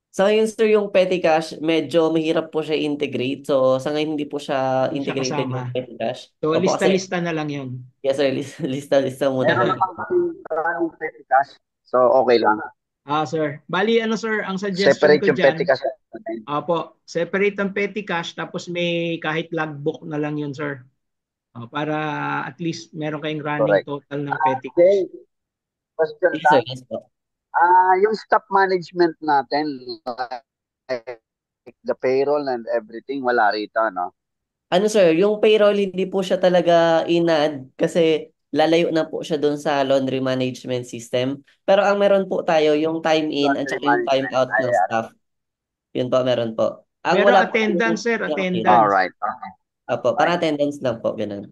Sa ngayon sir, yung petty cash, medyo mahirap po siya integrate. So, sa ngayon hindi po siya Hindi siya integrated kasama. yung petty cash. So Opo, kasi, lista-lista na lang yon. yes sir, lista muna. Meron naman kaming petty cash. So, okay lang. Sir. Bali sir, ang suggestion Separate ko yung dyan. petty cash. Opo, separate ang petty cash tapos may kahit logbook na lang yun sir. Para at least meron kayong running Correct. total ng petty cash. Okay. Question Yes sir, lang. yes po. Yung staff management natin, like the payroll and everything, wala rito, no? Ano sir, yung payroll hindi po siya talaga inad kasi lalayo na po siya doon sa laundry management system. Pero ang meron po tayo yung time in at Laundry saka yung time management. out ng staff. Yun po, meron po. Ang Pero wala po attendance, yung sir, pinaka-payroll. attendance. Alright. Okay. Opo, para Right. attendance lang po, ganun.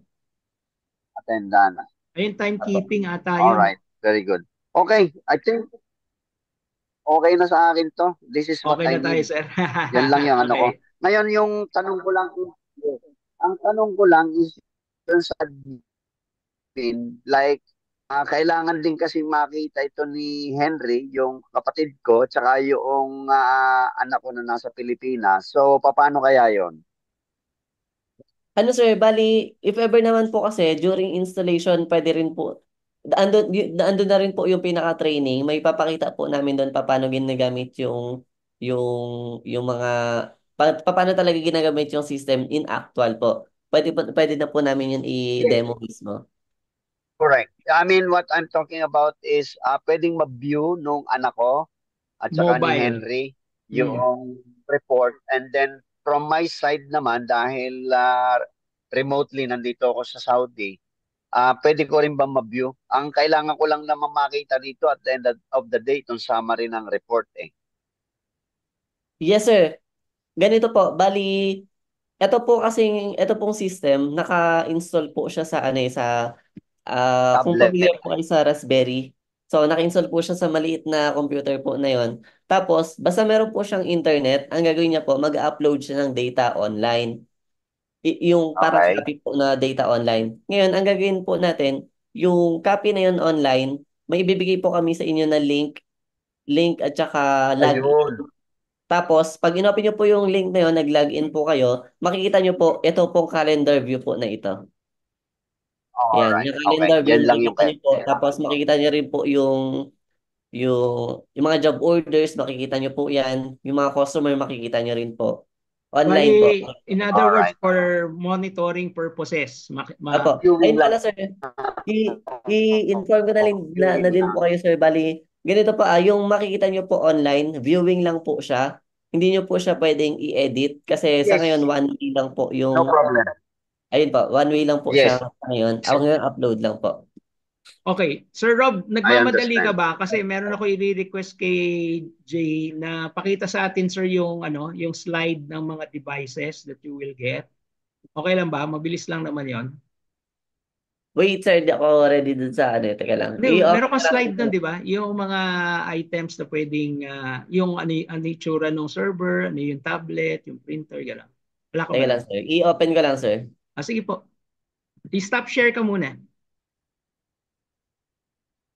Attendance. Ayun, timekeeping ata yun. Alright. Very good. Okay. I think okay na sa akin to. This is what Okay I na tayo, need. sir. Yan lang yung ano ko. Okay. Ngayon, yung tanong ko lang, ang tanong ko lang is yun sa admin, like, kailangan din kasi makita ito ni Henry, yung kapatid ko, tsaka yung anak ko na nasa Pilipinas. So, paano kaya yon? Ano sir, bali, if ever naman po kasi during installation, pwede rin po, andun na rin po yung pinaka-training. May papakita po namin doon paano ginagamit yung mga, paano talaga ginagamit yung system in actual po. Pwede na po namin yun i-demo mismo. Correct. I mean, what I'm talking about is pwedeng ma-view nung anak ko at saka ni Mobile. Henry Mm. yung report. And then, from my side naman, dahil remotely nandito ako sa Saudi, pwede ko rin ba ma-view? Ang kailangan ko lang naman makita dito at the end of the day, itong summary ng report eh. Yes sir, ganito po, bali, ito pong system, naka-install po siya sa ano sa kung Tablet. familiar po kayo sa Raspberry. So, naka-install po siya sa maliit na computer po na yon. Tapos, basta meron po siyang internet, ang gagawin niya po, mag-upload siya ng data online. Yung parang Okay. copy po na data online. Ngayon, ang gagawin po natin, yung copy na yun online, may ibibigay po kami sa inyo na link at saka login. Ayun. Tapos, pag inopen nyo po yung link na yun, nag-login po kayo, makikita nyo po, ito pong calendar view po na ito. Yan, Alright. yung Okay. calendar view, Yan lang yung makikita niyo po. Tapos kailangan ko. makikita niyo rin po yung mga job orders, makikita niyo po yan. Yung mga customer, makikita niyo rin po. Online po. Bali, in other words, Alright. for monitoring purposes. Apo. Viewing Ayun lang. pala, sir. I-inform ko na, na din po kayo, sir. Bali, ganito po, yung makikita niyo po online, viewing lang po siya. Hindi niyo po siya pwedeng i-edit kasi sa Yes. ngayon, one way lang po No yung, problem. ayun po, one way lang po Yes. siya ngayon. Ang ngayon, upload lang po. Okay. Sir Rob, nagmamadali ka understand. ba? Kasi meron ako i-request kay Jay na pakita sa atin, sir, yung yung slide ng mga devices that you will get. Okay lang ba? Mabilis lang naman 'yon. Wait, sir, di ako ready dun sa ano. Teka lang. Hindi, meron I-open kang ko lang slide ito. doon, di ba? Yung mga items na pwedeng, yung ano itsura ng server, ano yung tablet, yung printer, gano'n. Wala ka ba Teka lang, doon? sir. I-open ko lang, sir. Sige po. I-stop share ka muna.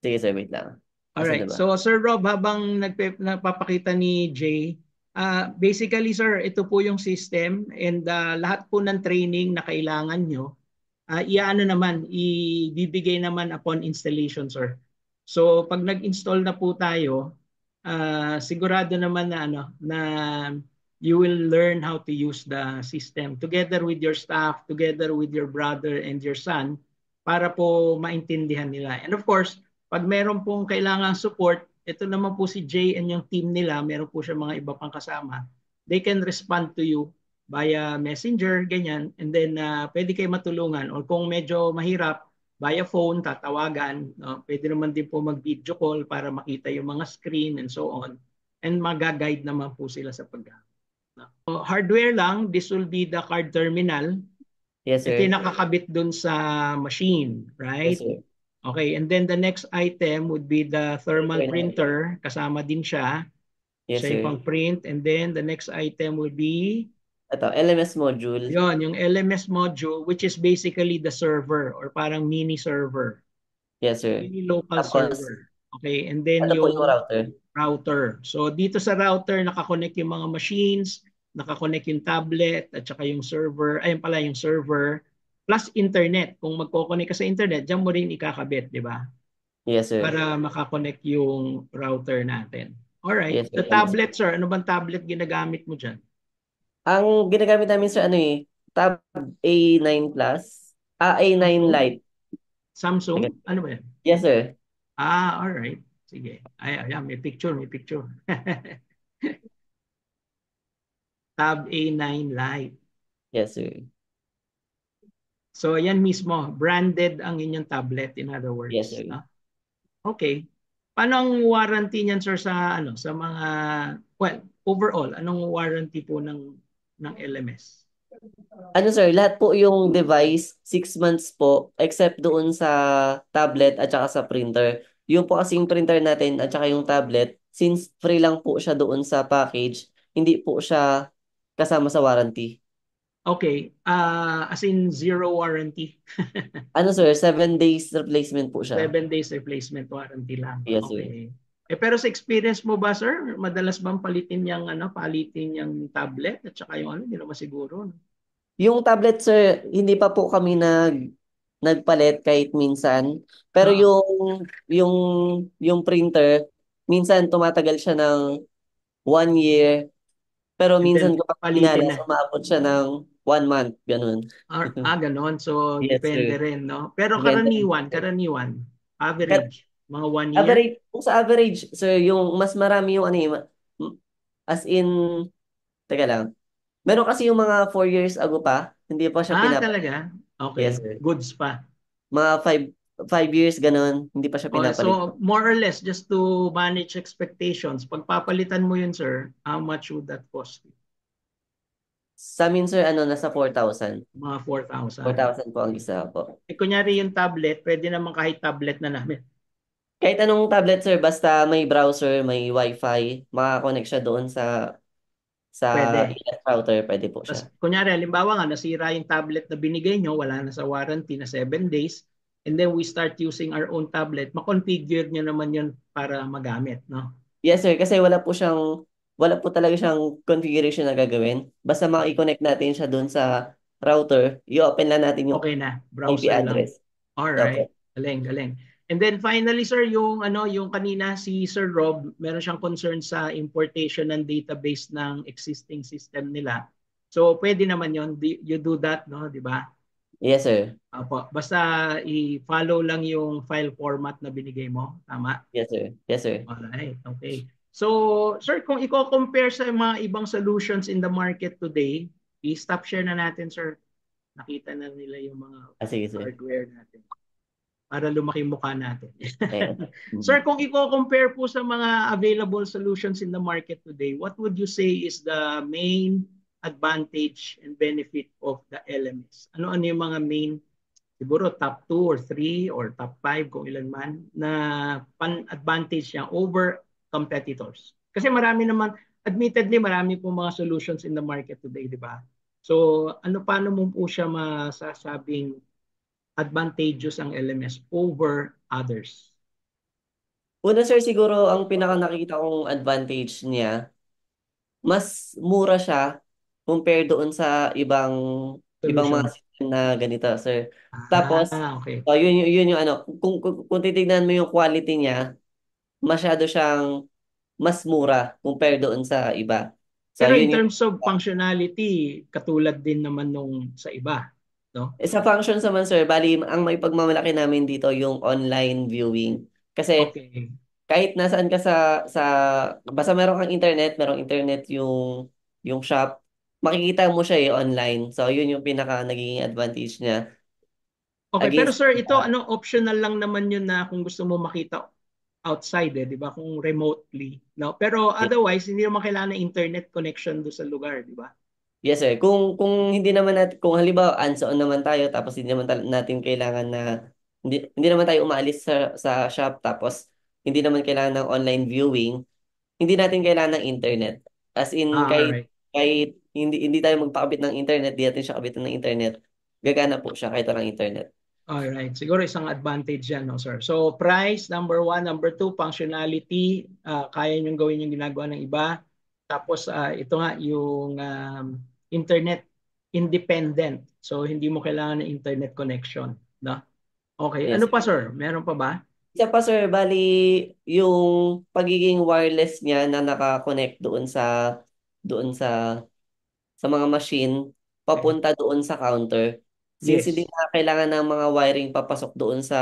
Sige, sir, wait lang. Asan na Alright. ba? So, Sir Rob, habang nagpapakita ni Jay, basically, sir, ito po yung system and lahat po ng training na kailangan nyo, iaano naman, ibibigay naman upon installation, sir. So, pag nag-install na po tayo, sigurado naman na na you will learn how to use the system together with your staff, together with your brother and your son para po maintindihan nila. And of course, pag meron pong kailangan support, ito naman po si Jay and yung team nila, meron po siya mga iba pang kasama. They can respond to you via messenger, ganyan. And then pwede kayo matulungan. Or kung medyo mahirap, via phone, tatawagan. No? Pwede naman din po mag-video call para makita yung mga screen and so on. And mag-guide naman po sila sa paggamit. So, hardware lang, this will be the card terminal. Yes, Ito sir. yung nakakabit dun sa machine, right? Yes, sir. Okay, and then the next item would be the thermal printer. Kasama din siya. Yes, Siya yung sir. pang print. And then the next item would be Ito, LMS module. yon, yung LMS module, which is basically the server or parang mini server. Yes, sir. Mini local Tapos, server. Okay, and then ano po yung yung router? router. So dito sa router, nakakonect yung mga machines, nakakonect yung tablet, at saka yung server, ayun pala yung server, plus internet. Kung magkoconnect ka sa internet, diyan mo rin ikakabit, di ba? Yes, sir. Para makakonect yung router natin. Alright, Yes, the sir. tablet, sir, ano bang tablet ginagamit mo dyan? Ang ginagamit namin sa ano Tab A9 Plus. A9 Samsung? Lite. Samsung? Ano ba yan? Yes, sir. Alright. Sige. Ayan, may picture, may picture. Tab A9 Lite. Yes, sir. So yan mismo, branded ang inyong tablet in other Yes, words, sir. no? Okay. Paano ang warranty niyan sir sa sa mga well, overall, anong warranty po ng LMS? Ano sir, lahat po yung device, 6 months po, except doon sa tablet at saka sa printer. Yung po kasing printer natin at saka yung tablet, since free lang po siya doon sa package, hindi po siya kasama sa warranty. Okay, as in zero warranty. Ano sir, 7 days replacement po siya. 7 days replacement warranty lang. Yes, sir. Okay. Pero sa experience mo ba, sir, madalas bang palitin yung tablet at saka yung hindi naman siguro. No? Yung tablet sir, hindi pa po kami nagpalit kahit minsan. Pero Ah, yung yung printer, minsan tumatagal siya ng 1 year. Pero and then minsan kapag palitin minalas, na. umaabot siya ng 1 month, ganun. Ganon. So, Yes, depende sir. rin, no? Pero Depende rin, sir. karaniwan, Ka- average, mga 1 year. Kung sa average, sir, yung mas marami yung as in, teka lang. Meron kasi yung mga 4 years ago pa, hindi pa siya pinapalit. Talaga? Yes, Okay. sir. Goods pa. Mga 5 years, ganun, hindi pa siya Okay, pinapalit. so more or less, just to manage expectations, pag papalitan mo yun, sir, how much would that cost? Sa amin, sir, nasa 4,000. Mga 4,000. 4,000 po ang isa po. Kunyari yung tablet, pwede naman kahit tablet na namin. Kahit anong tablet, sir, basta may browser, may wifi, makakonect siya doon sa Pwede. ES router, pwede po Tapos, siya. kunyari, halimbawa nga, nasira yung tablet na binigay nyo, wala na sa warranty na 7 days, and then we start using our own tablet, makonfigure nyo naman yun para magamit, no? Yes, sir, kasi wala po talaga siyang configuration na gagawin. Basta maki-connect natin siya doon sa router, i-open lang natin yung Okay na, IP browser lang. address. Alright, Opo. galing, galing. And then finally, sir, yung kanina si Sir Rob, meron siyang concern sa importation ng database ng existing system nila. So, pwede naman yon, you do that, no, di ba? Yes, sir. Apo, basta i-follow lang yung file format na binigay mo, tama? Yes, sir. Yes, sir. Alright, okay. So, sir, kung i-compare sa mga ibang solutions in the market today, i-stop share na natin, sir. Nakita na nila yung mga Sige, sir. hardware natin para lumaki mukha natin. Ayan. Sir, kung i-compare po sa mga available solutions in the market today, what would you say is the main advantage and benefit of the LMS? Ano yung mga main, siguro top 2 or 3 or top 5 kung ilan man, na advantage niya over competitors? Kasi admittedly, marami po mga solutions in the market today, di ba? So, paano mo po siya masasabing advantageous ang LMS over others? Una, sir, siguro ang pinaka nakita kong advantage niya, mas mura siya compare doon sa ibang mga Solutions. system na ganito, sir. Tapos, Okay. yun yung kung titignan mo yung quality niya, masyado siyang mas mura compare doon sa iba. So, Pero in yun yung terms of functionality, katulad din naman nung sa iba, no? sa functions naman, sir, bali, ang may pagmamalaki namin dito yung online viewing. Kasi Okay. kahit nasaan ka sa basta merong internet yung shop, makikita mo siya online. So, yun yung pinaka nagiging advantage niya Okay, pero against sir, ito optional lang naman yun na kung gusto mo makita outside, di ba? Kung remotely, no? Pero otherwise, hindi naman kailangan ng internet connection do sa lugar, di ba? Yes, sir. Kung hindi naman natin, kung halimbawa hands-on naman tayo tapos hindi naman natin kailangan na hindi naman tayo umaalis sa shop tapos hindi naman kailangan ng online viewing, hindi natin kailangan ng internet. As in kahit Alright. kahit hindi tayo magpakabit ng internet, di natin siya kabitan ng internet, gagana po siya kahit walang internet. Alright. Siguro isang advantage yan, no, sir? So, price, number 1. Number 2, functionality. Kaya niyong gawin yung ginagawa ng iba. Tapos, ito nga, yung internet independent. So, hindi mo kailangan ng internet connection. No? Okay. Yes, Ano sir. pa, sir? Meron pa ba? Isa pa, sir, bali yung pagiging wireless niya na naka-connect doon sa mga machine Okay. papunta doon sa counter. Since hindi Yes. na kailangan ng mga wiring papasok doon sa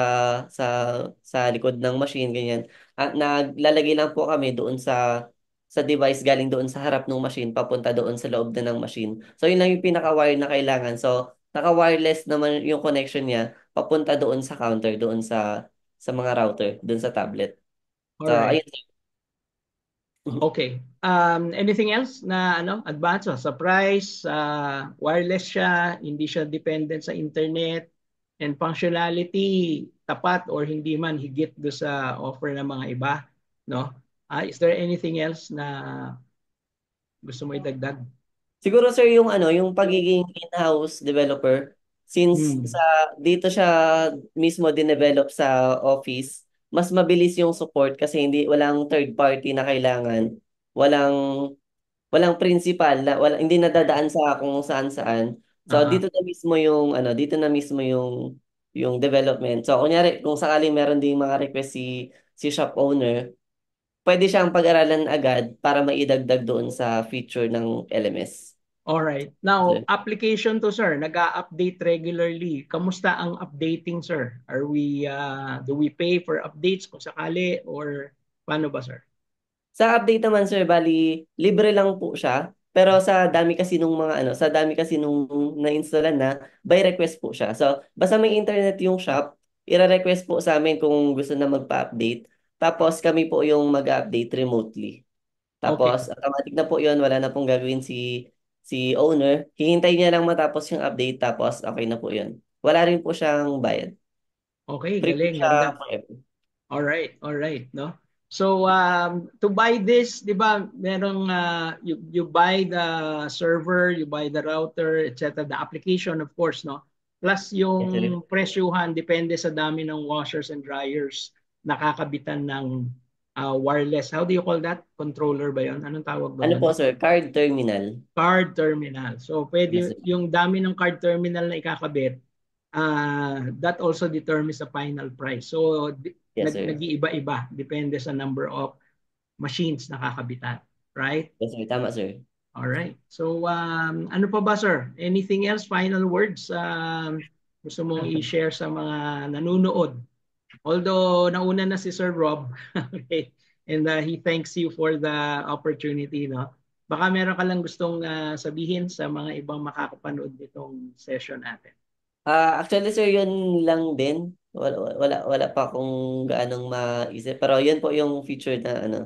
sa likod ng machine ganyan. At naglalagay lang po kami doon sa device galing doon sa harap ng machine papunta doon sa loob na ng machine. So yun lang yung pinaka-wire na kailangan. So naka-wireless naman yung connection niya papunta doon sa counter, doon sa mga router, doon sa tablet. All So, right. ayun. Okay. Anything else na advance sa price, wireless siya, hindi siya dependent sa internet, and functionality tapat or hindi man higit do sa offer ng mga iba, no? Is there anything else na gusto mo idagdag? Siguro sir yung pagiging in-house developer since Hmm. dito siya mismo dinevelop sa office, mas mabilis yung support kasi walang third party na kailangan, walang walang principal hindi nadadaan sa kung saan-saan. So Ah, dito na mismo yung development. So kunyari kung sakaling meron ding mga request si shop owner, pwede siyang pag-aralan agad para maidagdag doon sa feature ng LMS. all right. Now, application to sir, nag-a-update regularly. Kamusta ang updating sir? Do we pay for updates kung sakali or paano ba sir? Sa update naman sir, bali libre lang po siya. Pero sa dami kasi nung na-installan na, by request po siya. So, basta may internet yung shop, ira-request po sa amin kung gusto na magpa-update. Tapos kami po yung mag-update remotely. Okay. Tapos automatic na po 'yon, wala na pong gagawin si owner. Hihintay niya lang matapos yung update tapos okay na po 'yon. Wala rin po siyang bayad. Okay, Free po galing, siya ganda. forever. All right, no? So to buy this, 'di ba, merong you buy the server, you buy the router, etc. The application of course, no? Plus Yes, sir. yung presyuhan depende sa dami ng washers and dryers nakakabitan ng wireless. How do you call that? Controller ba 'yon? Anong tawag Ano po doon? sir, card terminal. Card terminal. So Yes, pwede sir. yung dami ng card terminal na ikakabit, that also determines the final price. So Yes, sir. nag-iiba-iba depende sa number of machines na kakabitan, right? Yes, sir. Tama, sir. All right. So ano pa ba sir? Anything else, final words gusto mong i-share sa mga nanonood? Although nauna na si Sir Rob, okay, and he thanks you for the opportunity, no? Baka meron ka lang gustong sabihin sa mga ibang makakapanood nitong session natin. Actually sir, yun lang din. Wala pa akong gaanong maisip. Pero yun po yung feature na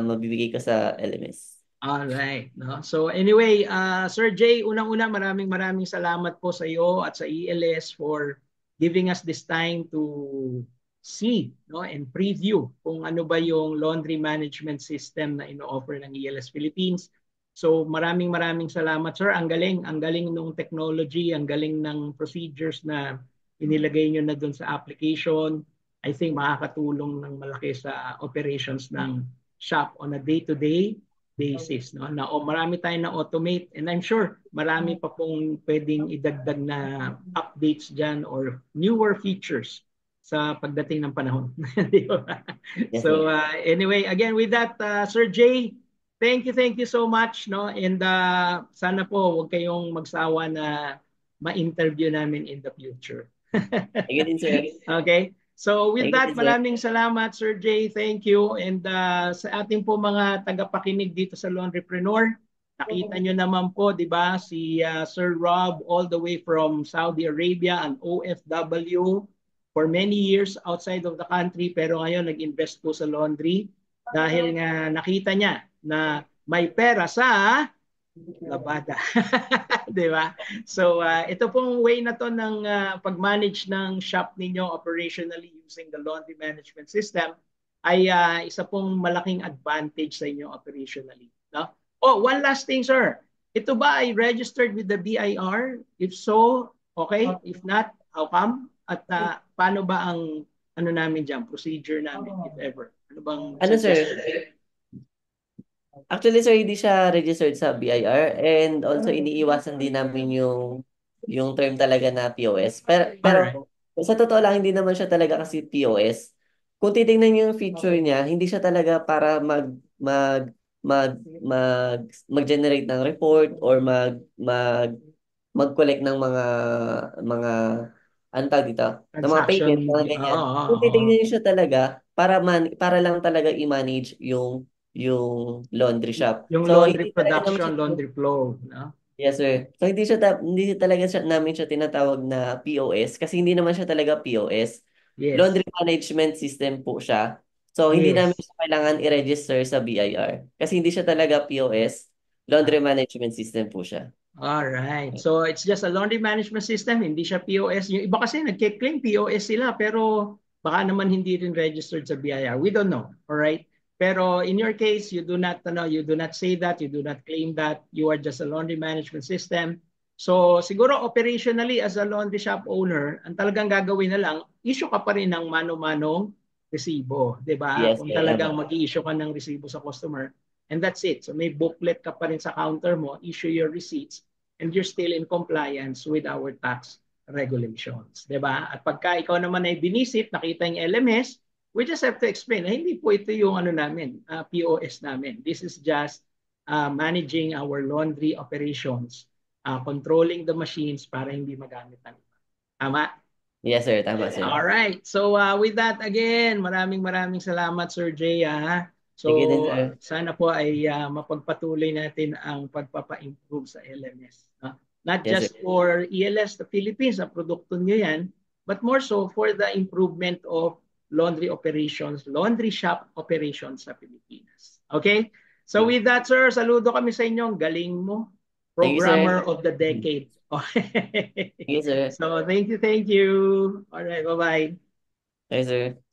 mabibigay ko sa LMS. All right, no? So anyway, Sir Jay, unang-una maraming salamat po sa iyo at sa ELS for giving us this time to see, no, and preview kung ano ba yung laundry management system na ino-offer ng ELS Philippines. So maraming salamat sir. Ang galing ng technology, ang galing ng procedures na inilagay niyo na doon sa application. I think makakatulong ng malaki sa operations ng shop on a day-to-day basis, no? Na marami tayong na automate, and I'm sure marami pa pong pwedeng idagdag na updates diyan or newer features sa pagdating ng panahon. Di ba? Yes, So sir. anyway, again with that, Sir Jay, thank you so much, no? And sana po wag kayong magsawa na ma-interview namin in the future. Thank you din, sir. Okay? So with Thank you that, din, sir. maraming salamat Sir Jay. Thank you. And sa ating po mga tagapakinig dito sa Laundrypreneur, nakita nyo naman po, di ba, si Sir Rob all the way from Saudi Arabia, an OFW for many years outside of the country, pero ngayon nag-invest po sa laundry dahil nga nakita niya na may pera sa Labada. Di ba? So, ito pong way na to ng pag-manage ng shop ninyo operationally using the laundry management system ay isa pong malaking advantage sa inyo operationally. No? Oh, one last thing, sir. Ito ba ay registered with the BIR? If so, okay. If not, how come? At paano ba ang namin dyan, procedure namin, if ever? Ano bang Ano, sir? suggestion? Actually, sir, hindi siya registered sa BIR and also iniiwasan din namin yung term talaga na POS. Pero Alright. sa totoo lang, hindi naman siya talaga kasi POS. Kung titingnan niyo yung feature niya, hindi siya talaga para mag-generate ng report or mag-collect ng mga ano tawag dito, ng mga Transaction. payment, mga ganyan. Kung Oo. titingnan niyo siya talaga para lang talaga i-manage yung laundry shop. Yung So, laundry hindi talaga naman production, siya, laundry flow. No? Yes, sir. So hindi talaga namin siya tinatawag na POS kasi hindi naman siya talaga POS. Yes. Laundry management system po siya. So hindi namin Yes. siya kailangan i-register sa BIR kasi hindi siya talaga POS. Laundry management system po siya. All right. So it's just a laundry management system, hindi siya POS. Yung iba kasi nagke-claim POS sila pero baka naman hindi rin registered sa BIR. We don't know. All right? Pero in your case, you do not you do not say that, you do not claim that. You are just a laundry management system. So siguro operationally as a laundry shop owner, ang talagang gagawin na lang, issue ka pa rin ng mano-manong resibo, 'di ba? Yes, Kung sir. talagang Tama. mag-i-issue ka ng resibo sa customer, and that's it. So may booklet ka pa rin sa counter mo, issue your receipts, and you're still in compliance with our tax regulations. Diba? At pagka ikaw naman ay binisit, nakita yung LMS, we just have to explain, hindi po ito yung ano namin, POS namin. This is just managing our laundry operations, controlling the machines para hindi magamit ng iba. Tama? Yes, sir. Tama, sir. All right. So with that again, maraming salamat Sir Jay. Thank you din, So sir. sana po ay mapagpatuloy natin ang pagpapa-improve sa LMS. Not Yes, sir. just for ELS the Philippines, ang produkto nyo yan, but more so for the improvement of laundry operations, laundry shop operations sa Pilipinas. Okay? So with that, sir, saludo kami sa inyo. Galing mo. Thank you, sir. Programmer of the decade. Okay. Thank you, sir. So thank you. All right, bye-bye. Thank you, sir.